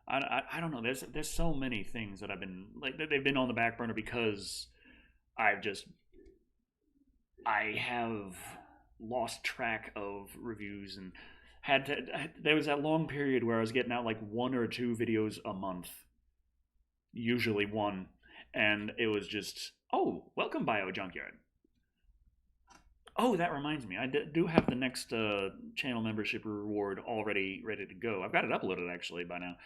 I don't know. There's so many things that I've been like they've been on the back burner because I have lost track of reviews and there was that long period where I was getting out like 1 or 2 videos a month, usually one, and it was just, oh, welcome Bio Junkyard. Oh, that reminds me, I do have the next channel membership reward already ready to go. I've got it uploaded actually by now.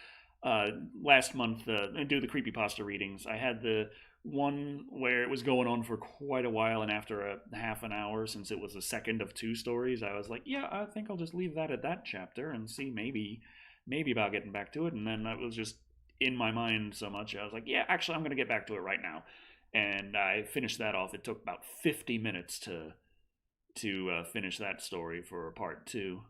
Last month, I do the creepypasta readings. I had the one where it was going on for quite a while, and after a half an hour, since it was the second of 2 stories, I was like, yeah, I think I'll just leave that at that chapter and see maybe about getting back to it. And then that was just in my mind so much, I was like, yeah, actually, I'm going to get back to it right now. And I finished that off. It took about 50 minutes to finish that story for part 2.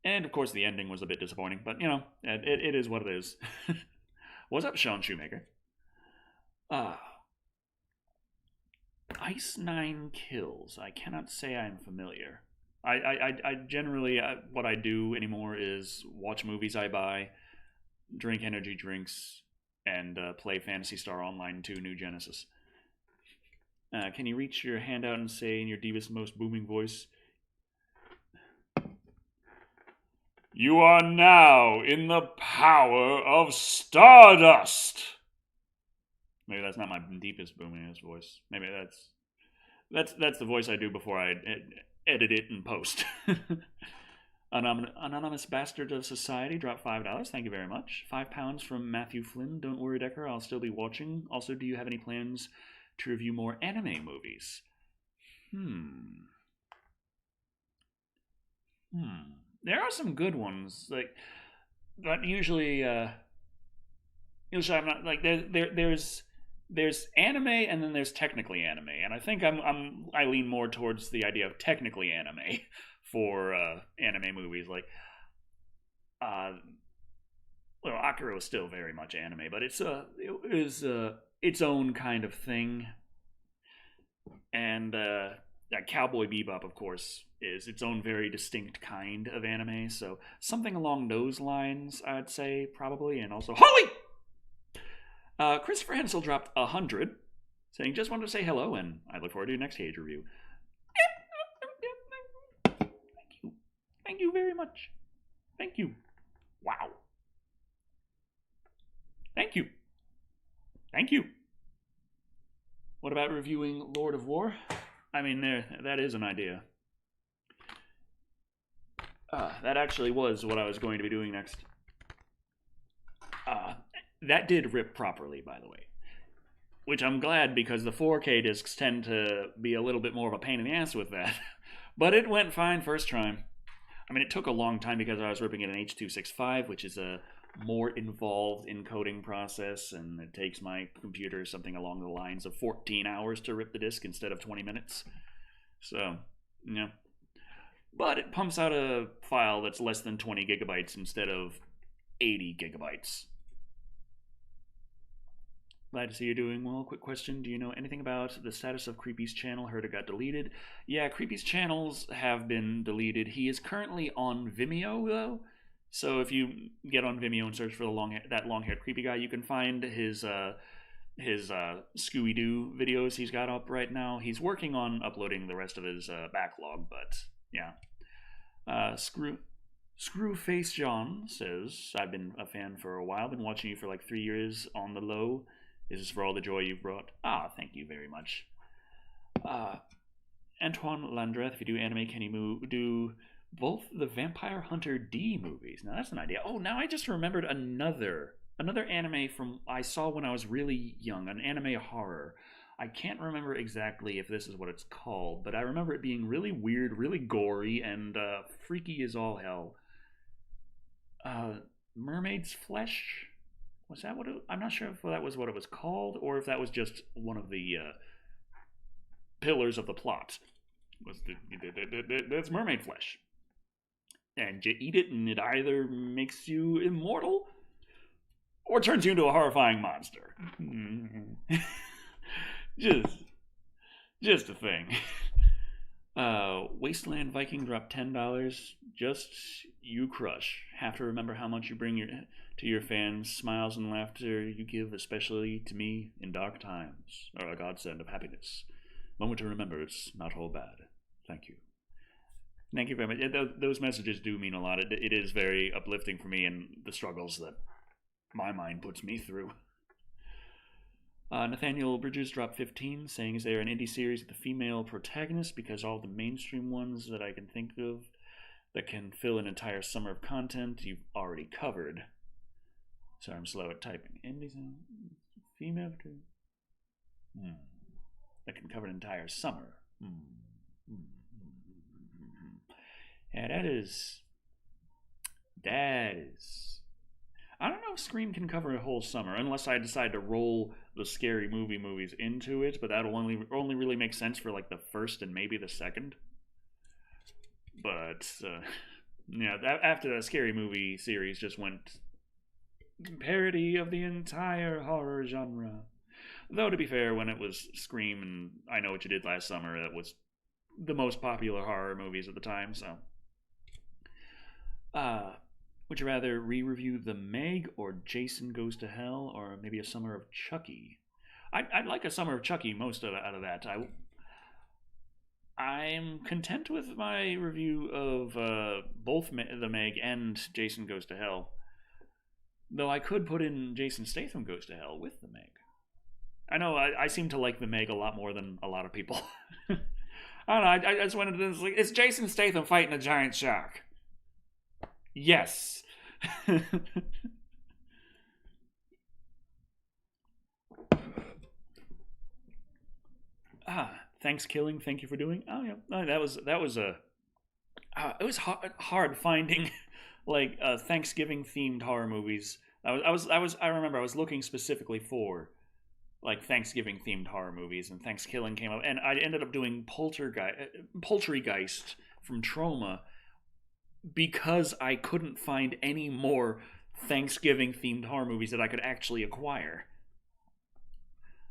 And of course, the ending was a bit disappointing, but you know, it is what it is. What's up, Sean Shoemaker? Ice 9 Kills. I cannot say I'm familiar. I generally, what I do anymore is watch movies I buy, drink energy drinks, and play Phantasy Star Online 2 New Genesis. Can you reach your hand out and say in your deepest, most booming voice, "You are now in the power of Stardust"? Maybe that's not my deepest, boomingest voice. Maybe that's the voice I do before I edit it and post. Anonymous Bastard of Society dropped $5. Thank you very much. £5 from Matthew Flynn. Don't worry, Decker. I'll still be watching. Also, do you have any plans to review more anime movies? There are some good ones, like, but usually I'm not like there's anime and then there's technically anime, and I think I lean more towards the idea of technically anime for anime movies. Like, well, Akira was still very much anime, but it is its own kind of thing, and Cowboy Bebop, of course, is its own very distinct kind of anime. So something along those lines, I'd say probably. And also, holy! Christopher Hensel dropped 100, saying, "Just wanted to say hello, and I look forward to your next Cage review." Thank you very much. Thank you. Wow. Thank you. What about reviewing Lord of War? I mean, that is an idea. That actually was what I was going to be doing next. That did rip properly, by the way. which I'm glad because the 4K discs tend to be a little bit more of a pain in the ass with that. But it went fine first time. I mean, it took a long time because I was ripping it in H.265, which is a more involved encoding process, and it takes my computer something along the lines of 14 hours to rip the disk instead of 20 minutes. So, yeah. But it pumps out a file that's less than 20 gigabytes instead of 80 gigabytes. Glad to see you're doing well. Quick question. Do you know anything about the status of Creepy's channel? Heard it got deleted. Yeah, Creepy's channels have been deleted. He is currently on Vimeo, though. So if you get on Vimeo and search for that long-haired creepy guy, you can find his Scooby-Doo videos he's got up right now. He's working on uploading the rest of his backlog, but yeah. Screwface John says, I've been a fan for a while. Been watching you for like 3 years on the low. This is for all the joy you've brought. Thank you very much. Antoine Landreth, if you do anime, can you do both the Vampire Hunter D movies? Now that's an idea. Oh, now I just remembered another anime from I saw when I was really young, an anime horror. I can't remember exactly if this is what it's called, but I remember it being really weird, really gory, and freaky as all hell. Mermaid's Flesh? Was that what I'm not sure if that was what it was called, or if that was just one of the pillars of the plot. That's mermaid flesh. And you eat it, and it either makes you immortal, or turns you into a horrifying monster. Just a thing. Wasteland Viking dropped $10. Just you crush. Have to remember how much you bring to your fans. Smiles and laughter you give, especially to me in dark times, are a godsend of happiness. Moment to remember, it's not all bad. Thank you. Thank you very much. Those messages do mean a lot. It is very uplifting for me and the struggles that my mind puts me through. Nathaniel Bridges dropped 15, saying, is there an indie series with a female protagonist? Because all the mainstream ones that I can think of that can fill an entire summer of content you've already covered. Sorry, I'm slow at typing. Indie female that can cover an entire summer. Yeah, that is. I don't know if Scream can cover a whole summer, unless I decide to roll the scary movies into it, but that'll only really make sense for like the first and maybe the second. But yeah, after the scary movie series just went parody of the entire horror genre. Though to be fair, when it was Scream and I Know What You Did Last Summer, that was the most popular horror movies at the time. So, would you rather re-review The Meg or Jason Goes to Hell, or maybe a Summer of Chucky? I'd like a Summer of Chucky most out of that. I'm content with my review of both The Meg and Jason Goes to Hell. Though I could put in Jason Statham Goes to Hell with The Meg. I know I seem to like The Meg a lot more than a lot of people. I don't know. I just wanted to. It's Jason Statham fighting a giant shark. Yes. Thanks, Killing. Thank you for doing. Oh yeah, that was a. It was hard finding like Thanksgiving themed horror movies. I remember I was looking specifically for like Thanksgiving themed horror movies, and Thanksgiving came up, and I ended up doing Poultrygeist from Troma because I couldn't find any more Thanksgiving themed horror movies that I could actually acquire.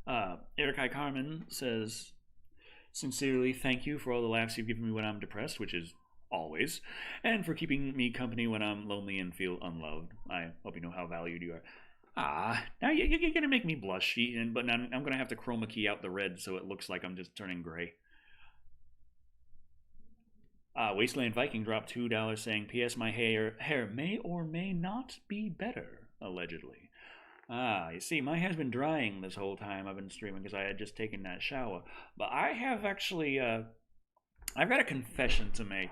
Eric I. Carmen says, sincerely, thank you for all the laughs you've given me when I'm depressed, which is always, and for keeping me company when I'm lonely and feel unloved. I hope you know how valued you are. Now you're going to make me blush, but I'm going to have to chroma key out the red so it looks like I'm just turning gray. Wasteland Viking dropped $2 saying, P.S. My hair may or may not be better, allegedly. You see, my hair's been drying this whole time I've been streaming because I had just taken that shower. But I have actually, I've got a confession to make.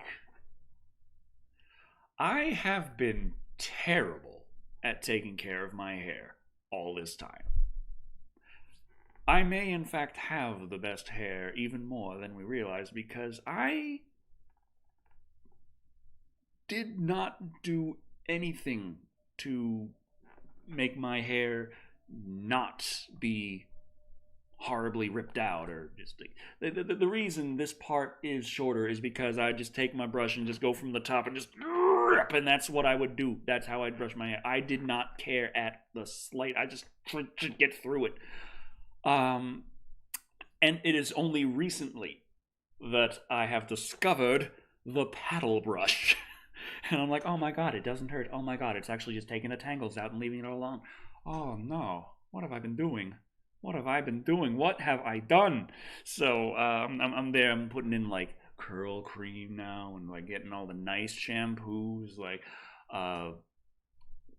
I have been terrible at taking care of my hair all this time. I may in fact have the best hair even more than we realize because I did not do anything to make my hair not be horribly ripped out or just the reason this part is shorter is because I just take my brush and just go from the top and just rip, and that's what I would do. That's how I'd brush my hair. I did not care at the slight. I just tried to get through it. Um, and it is only recently that I have discovered the paddle brush. And I'm like, oh my god, it doesn't hurt. Oh my god, it's actually just taking the tangles out and leaving it alone. Oh no, what have I been doing? What have I been doing? What have I done? So I'm there. I'm putting in like curl cream now and like getting all the nice shampoos. Like,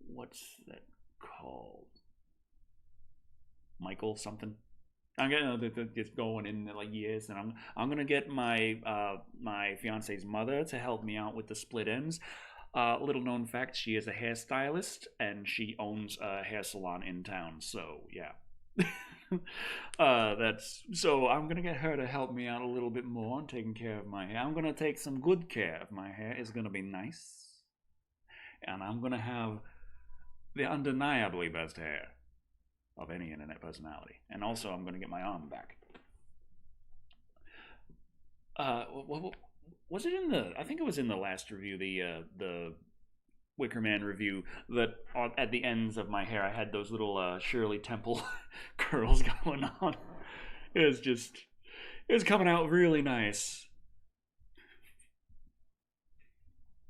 what's that called? Michael something. I'm getting just going in like years, and I'm gonna get my my fiance's mother to help me out with the split ends. Little known fact: she is a hairstylist and she owns a hair salon in town. So yeah. That's so I'm gonna get her to help me out a little bit more on taking care of my hair. I'm gonna take some good care of my hair. It's gonna be nice, and I'm gonna have the undeniably best hair of any internet personality. And also, I'm gonna get my arm back. What was it in the? I think it was in the last review, the Wicker Man review, that at the ends of my hair I had those little Shirley Temple curls going on. It was coming out really nice.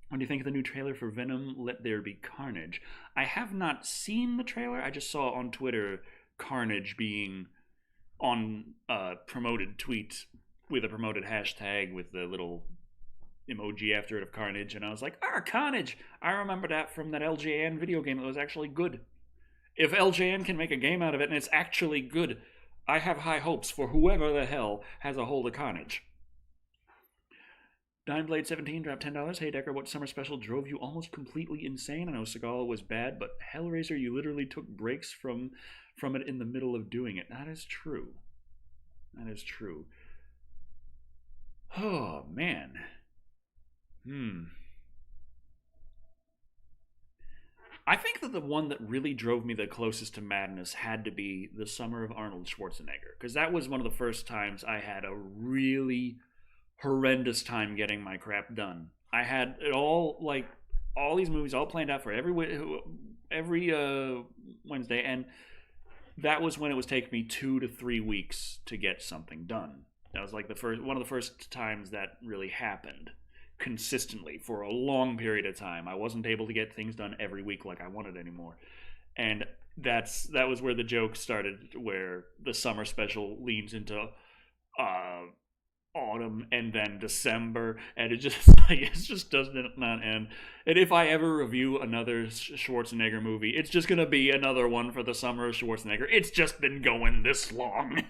What do you think of the new trailer for Venom Let There Be Carnage? I have not seen the trailer. I just saw on Twitter Carnage being on a promoted tweet with a promoted hashtag with the little emoji after it of Carnage, and I was like, Carnage! I remember that from that LJN video game that was actually good. If LJN can make a game out of it and it's actually good, I have high hopes for whoever the hell has a hold of Carnage. Dimeblade17 dropped $10. Hey Decker, what summer special drove you almost completely insane? I know Seagal was bad, but Hellraiser, you literally took breaks from it in the middle of doing it. That is true. That is true. Oh, man. I think that the one that really drove me the closest to madness had to be the Summer of Arnold Schwarzenegger, because that was one of the first times I had a really horrendous time getting my crap done. I had it all, like, all these movies all planned out for every Wednesday, and that was when it was taking me 2 to 3 weeks to get something done. That was like one of the first times that really happened consistently for a long period of time. I wasn't able to get things done every week like I wanted anymore. And that was where the joke started, where the summer special leans into autumn and then December, and it just doesn't not end. And if I ever review another Schwarzenegger movie, it's just gonna be another one for the summer of Schwarzenegger. It's just been going this long.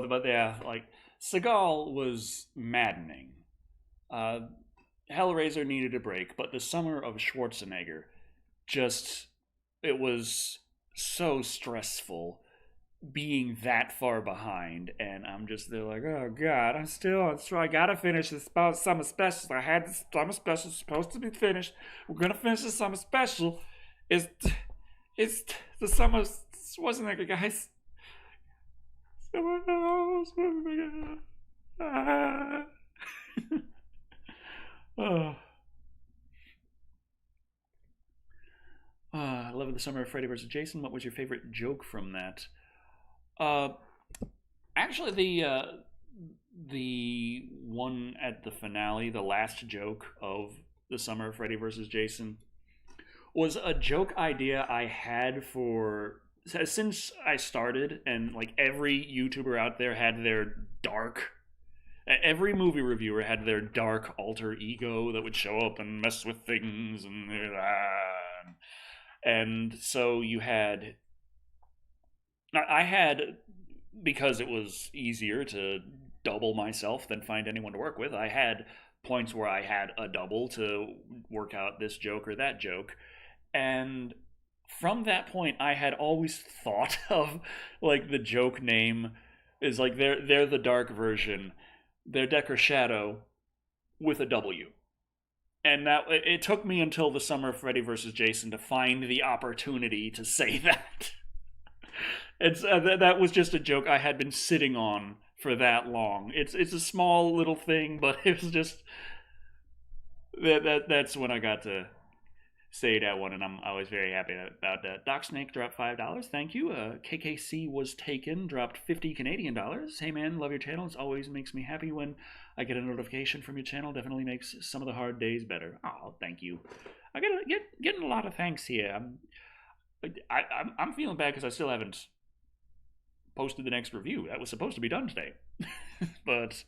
But yeah, like, Seagal was maddening. Hellraiser needed a break, but the summer of Schwarzenegger it was so stressful being that far behind, and I'm just there like, oh god, I gotta finish this summer special. I had this summer special supposed to be finished. We're gonna finish the summer special. It's the summer Schwarzenegger, guys. I love the Summer of Freddy vs. Jason. What was your favorite joke from that? Actually, the one at the finale, the last joke of the Summer of Freddy vs. Jason, was a joke idea I had since I started, and like every YouTuber out there had their every movie reviewer had their dark alter ego that would show up and mess with things, and so I had, because it was easier to double myself than find anyone to work with, I had points where I had a double to work out this joke or that joke. And from that point, I had always thought of like the joke name is like they're the dark version. They're Decker Shadow with a W. And that it took me until the summer of Freddy versus Jason to find the opportunity to say that. It's that was just a joke I had been sitting on for that long. It's a small little thing, but it was just that's when I got to say that one, and I was very happy about that. Doc Snake dropped $5. Thank you. KKC was taken, dropped 50 Canadian dollars. Hey man, love your channel. It always makes me happy when I get a notification from your channel. Definitely makes some of the hard days better. Oh, thank you. I getting a lot of thanks here. I'm feeling bad because I still haven't posted the next review. That was supposed to be done today, but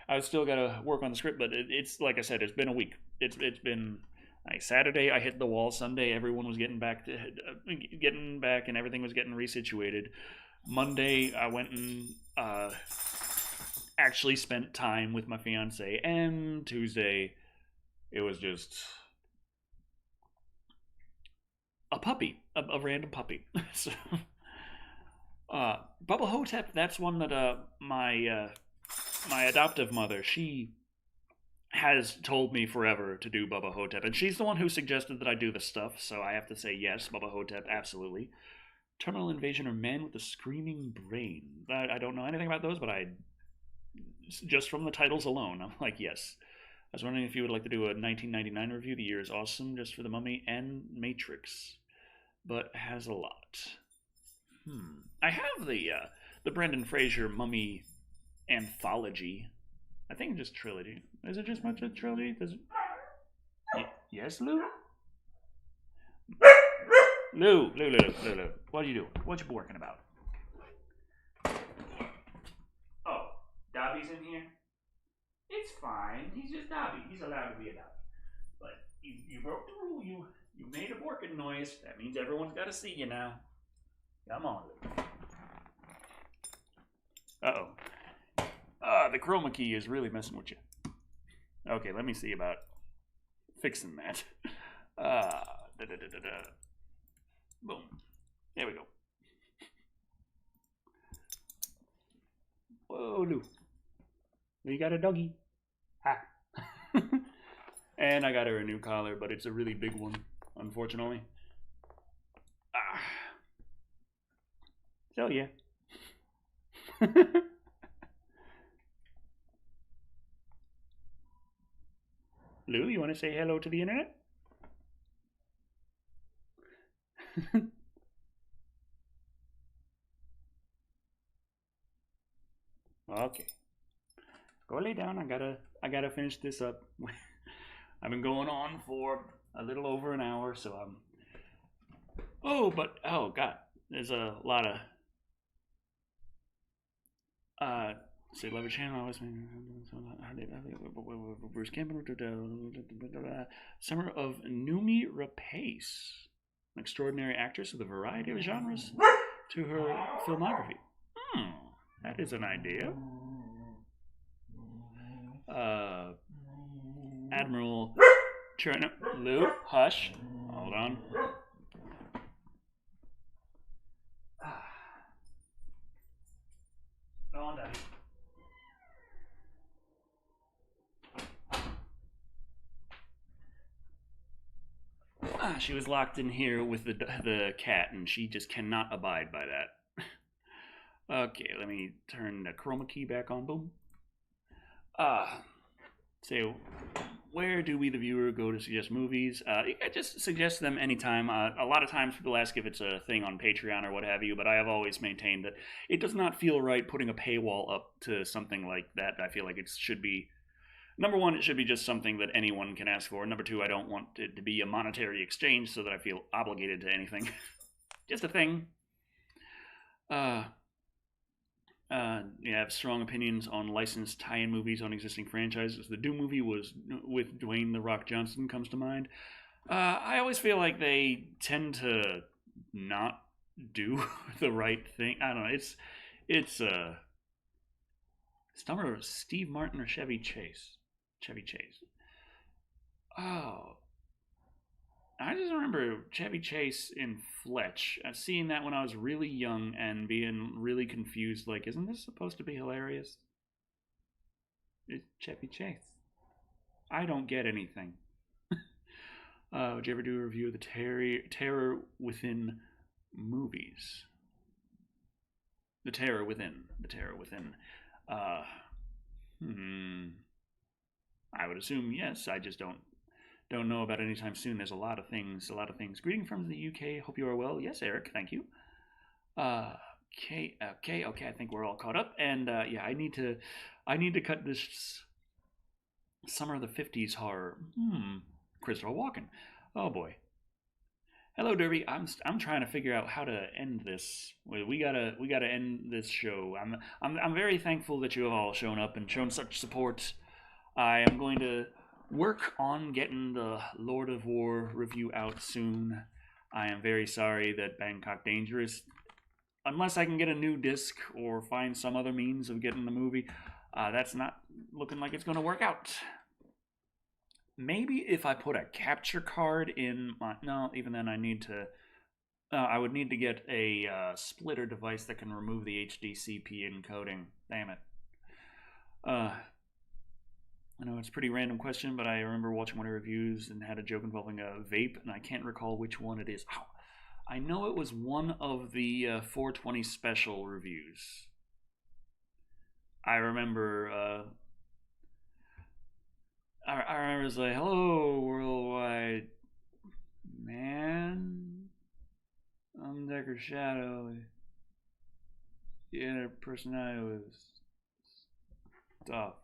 I still got to work on the script. But it's like I said, it's been a week. It's been like Saturday. I hit the wall. Sunday, everyone was getting back, and everything was getting resituated. Monday, I went and actually spent time with my fiance, and Tuesday, it was just a puppy, a random puppy. So, Bubba Hotep, that's one that my adoptive mother, she has told me forever to do Bubba Hotep, and she's the one who suggested that I do the stuff, so I have to say yes, Bubba Hotep, absolutely. Terminal Invasion or Man with a Screaming Brain. I don't know anything about those, but just from the titles alone, I'm like, yes. I was wondering if you would like to do a 1999 review. The year is awesome, just for The Mummy and Matrix, but has a lot. I have the Brendan Fraser Mummy anthology. I think just trilogy. Is it just much a trilogy? Does it? Yes, Lou? Lou. What are you doing? What you working about? Oh, Dobby's in here? It's fine. He's just Dobby. He's allowed to be a Dobby. But you broke the rule. You made a working noise. That means everyone's got to see you now. Come on, Lou. Uh-oh. The chroma key is really messing with you. Okay, let me see about fixing that. Boom. There we go. Whoa, Lou. We got a doggy. Ha. And I got her a new collar, but it's a really big one, unfortunately. So, yeah. Lou, you want to say hello to the internet? Okay. Go lay down. I gotta finish this up. I've been going on for a little over an hour, so I'm. Oh God, there's a lot of. Say love your channel. I was Bruce Campbell. Summer of Rapace, an extraordinary actress with a variety of genres to her filmography. That is an idea. Admiral Cherno. Lou, hush. Hold on. Go on, Daddy. She was locked in here with the cat, and she just cannot abide by that. Okay, let me turn the chroma key back on. Boom. So, where do we, the viewer, go to suggest movies? I just suggest them anytime. A lot of times people ask if it's a thing on Patreon or what have you, but I have always maintained that it does not feel right putting a paywall up to something like that. I feel like it should be, number one, it should be just something that anyone can ask for. Number two, I don't want it to be a monetary exchange so that I feel obligated to anything. Just a thing. You have strong opinions on licensed tie-in movies on existing franchises. The Doom movie was with Dwayne "The Rock" Johnson comes to mind. I always feel like they tend to not do the right thing. I don't know. It's Summer of Steve Martin or Chevy Chase. Oh, I just remember Chevy Chase in Fletch. I've seen that when I was really young and being really confused. Like, isn't this supposed to be hilarious? It's Chevy Chase. I don't get anything. Would you ever do a review of the terror within movies? The terror within. The terror within. Uh, hmm. I would assume yes. I just don't know about anytime soon. There's a lot of things. A lot of things. Greeting from the UK. Hope you are well. Yes, Eric. Thank you. Okay. I think we're all caught up. And yeah, I need to cut this Summer of the '50s horror. Christopher Walken. Oh boy. Hello, Derby. I'm trying to figure out how to end this. We gotta end this show. I'm very thankful that you have all shown up and shown such support. I am going to work on getting the Lord of War review out soon. I am very sorry that Bangkok Dangerous, unless I can get a new disc or find some other means of getting the movie, that's not looking like it's going to work out. Maybe if I put a capture card in my... No, even then I need to... I would need to get a splitter device that can remove the HDCP encoding. Damn it. I know it's a pretty random question, but I remember watching one of the reviews and had a joke involving a vape, and I can't recall which one it is. Ow. I know it was one of the 420 special reviews. I remember... I remember it was like, hello, worldwide man. I'm Decker Shadow. The inner personality was stuff.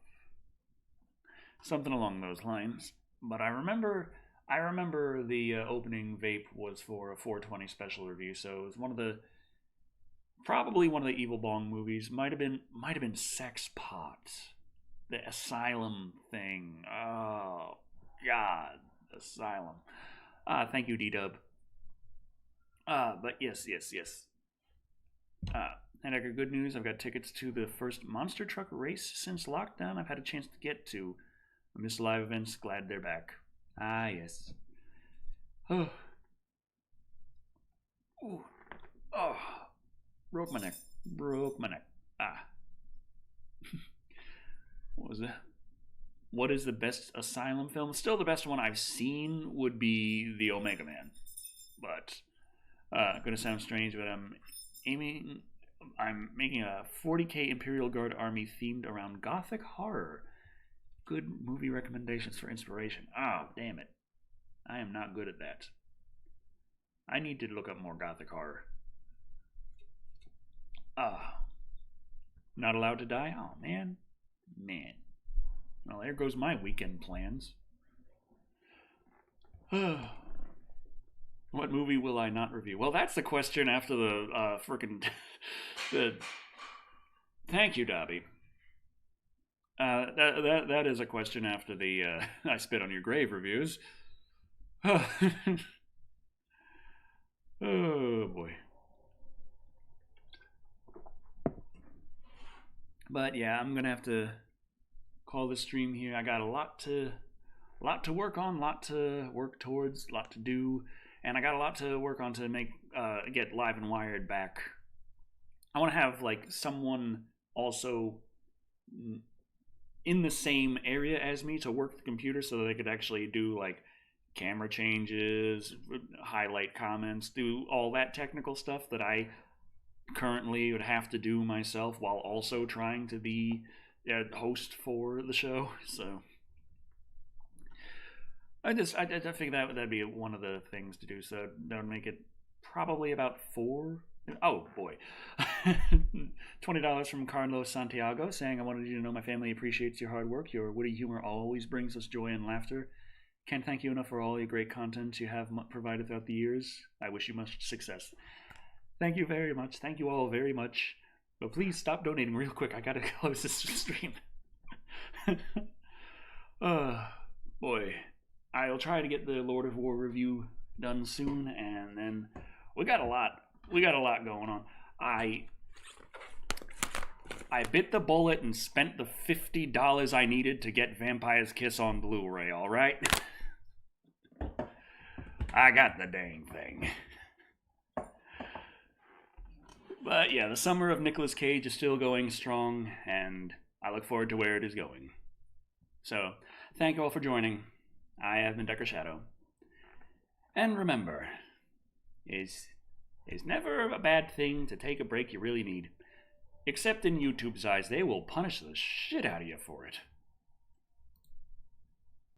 Something along those lines. But I remember the opening vape was for a 420 special review, so it was probably one of the Evil Bong movies. Might have been Sex Pot. The Asylum thing. Oh, God. Asylum. Thank you, D-Dub. But yes. Henecker, good news. I've got tickets to the first monster truck race since lockdown I've had a chance to get to. I miss live events. Glad they're back. Ah, yes. Oh. Ooh. Oh. Broke my neck. Ah. What was it? What is the best Asylum film? Still the best one I've seen would be The Omega Man. But, gonna sound strange, but I'm making a 40k Imperial Guard army themed around gothic horror. Good movie recommendations for inspiration. Oh, damn it. I am not good at that. I need to look up more gothic horror. Not allowed to die? Oh, man. Well, there goes my weekend plans. What movie will I not review? Well, that's the question after the frickin' Thank you, Dobby. That is a question after the I Spit on Your Grave reviews. Oh boy. But yeah, I'm gonna have to call this stream here. I got a lot to work on, lot to work towards, lot to do, and I got a lot to work on to make get Live and Wired back. I want to have like someone also in the same area as me to work the computer so that they could actually do like camera changes, highlight comments, do all that technical stuff that I currently would have to do myself while also trying to be a host for the show. So I figured that'd be one of the things to do. So that would make it probably about 4. Oh boy. $20 from Carlos Santiago saying, I wanted you to know my family appreciates your hard work. Your witty humor always brings us joy and laughter. Can't thank you enough for all your great content you have provided throughout the years. I wish you much success. Thank you very much. Thank you all very much. But please stop donating real quick. I gotta close this stream. Boy. I'll try to get the Lord of War review done soon, and then we got a lot going on. I bit the bullet and spent the $50 I needed to get Vampire's Kiss on Blu-ray, alright? I got the dang thing. But yeah, the summer of Nicolas Cage is still going strong, and I look forward to where it is going. So, thank you all for joining. I have been Decker Shadow. And remember, is never a bad thing to take a break you really need. Except in YouTube's eyes, they will punish the shit out of you for it.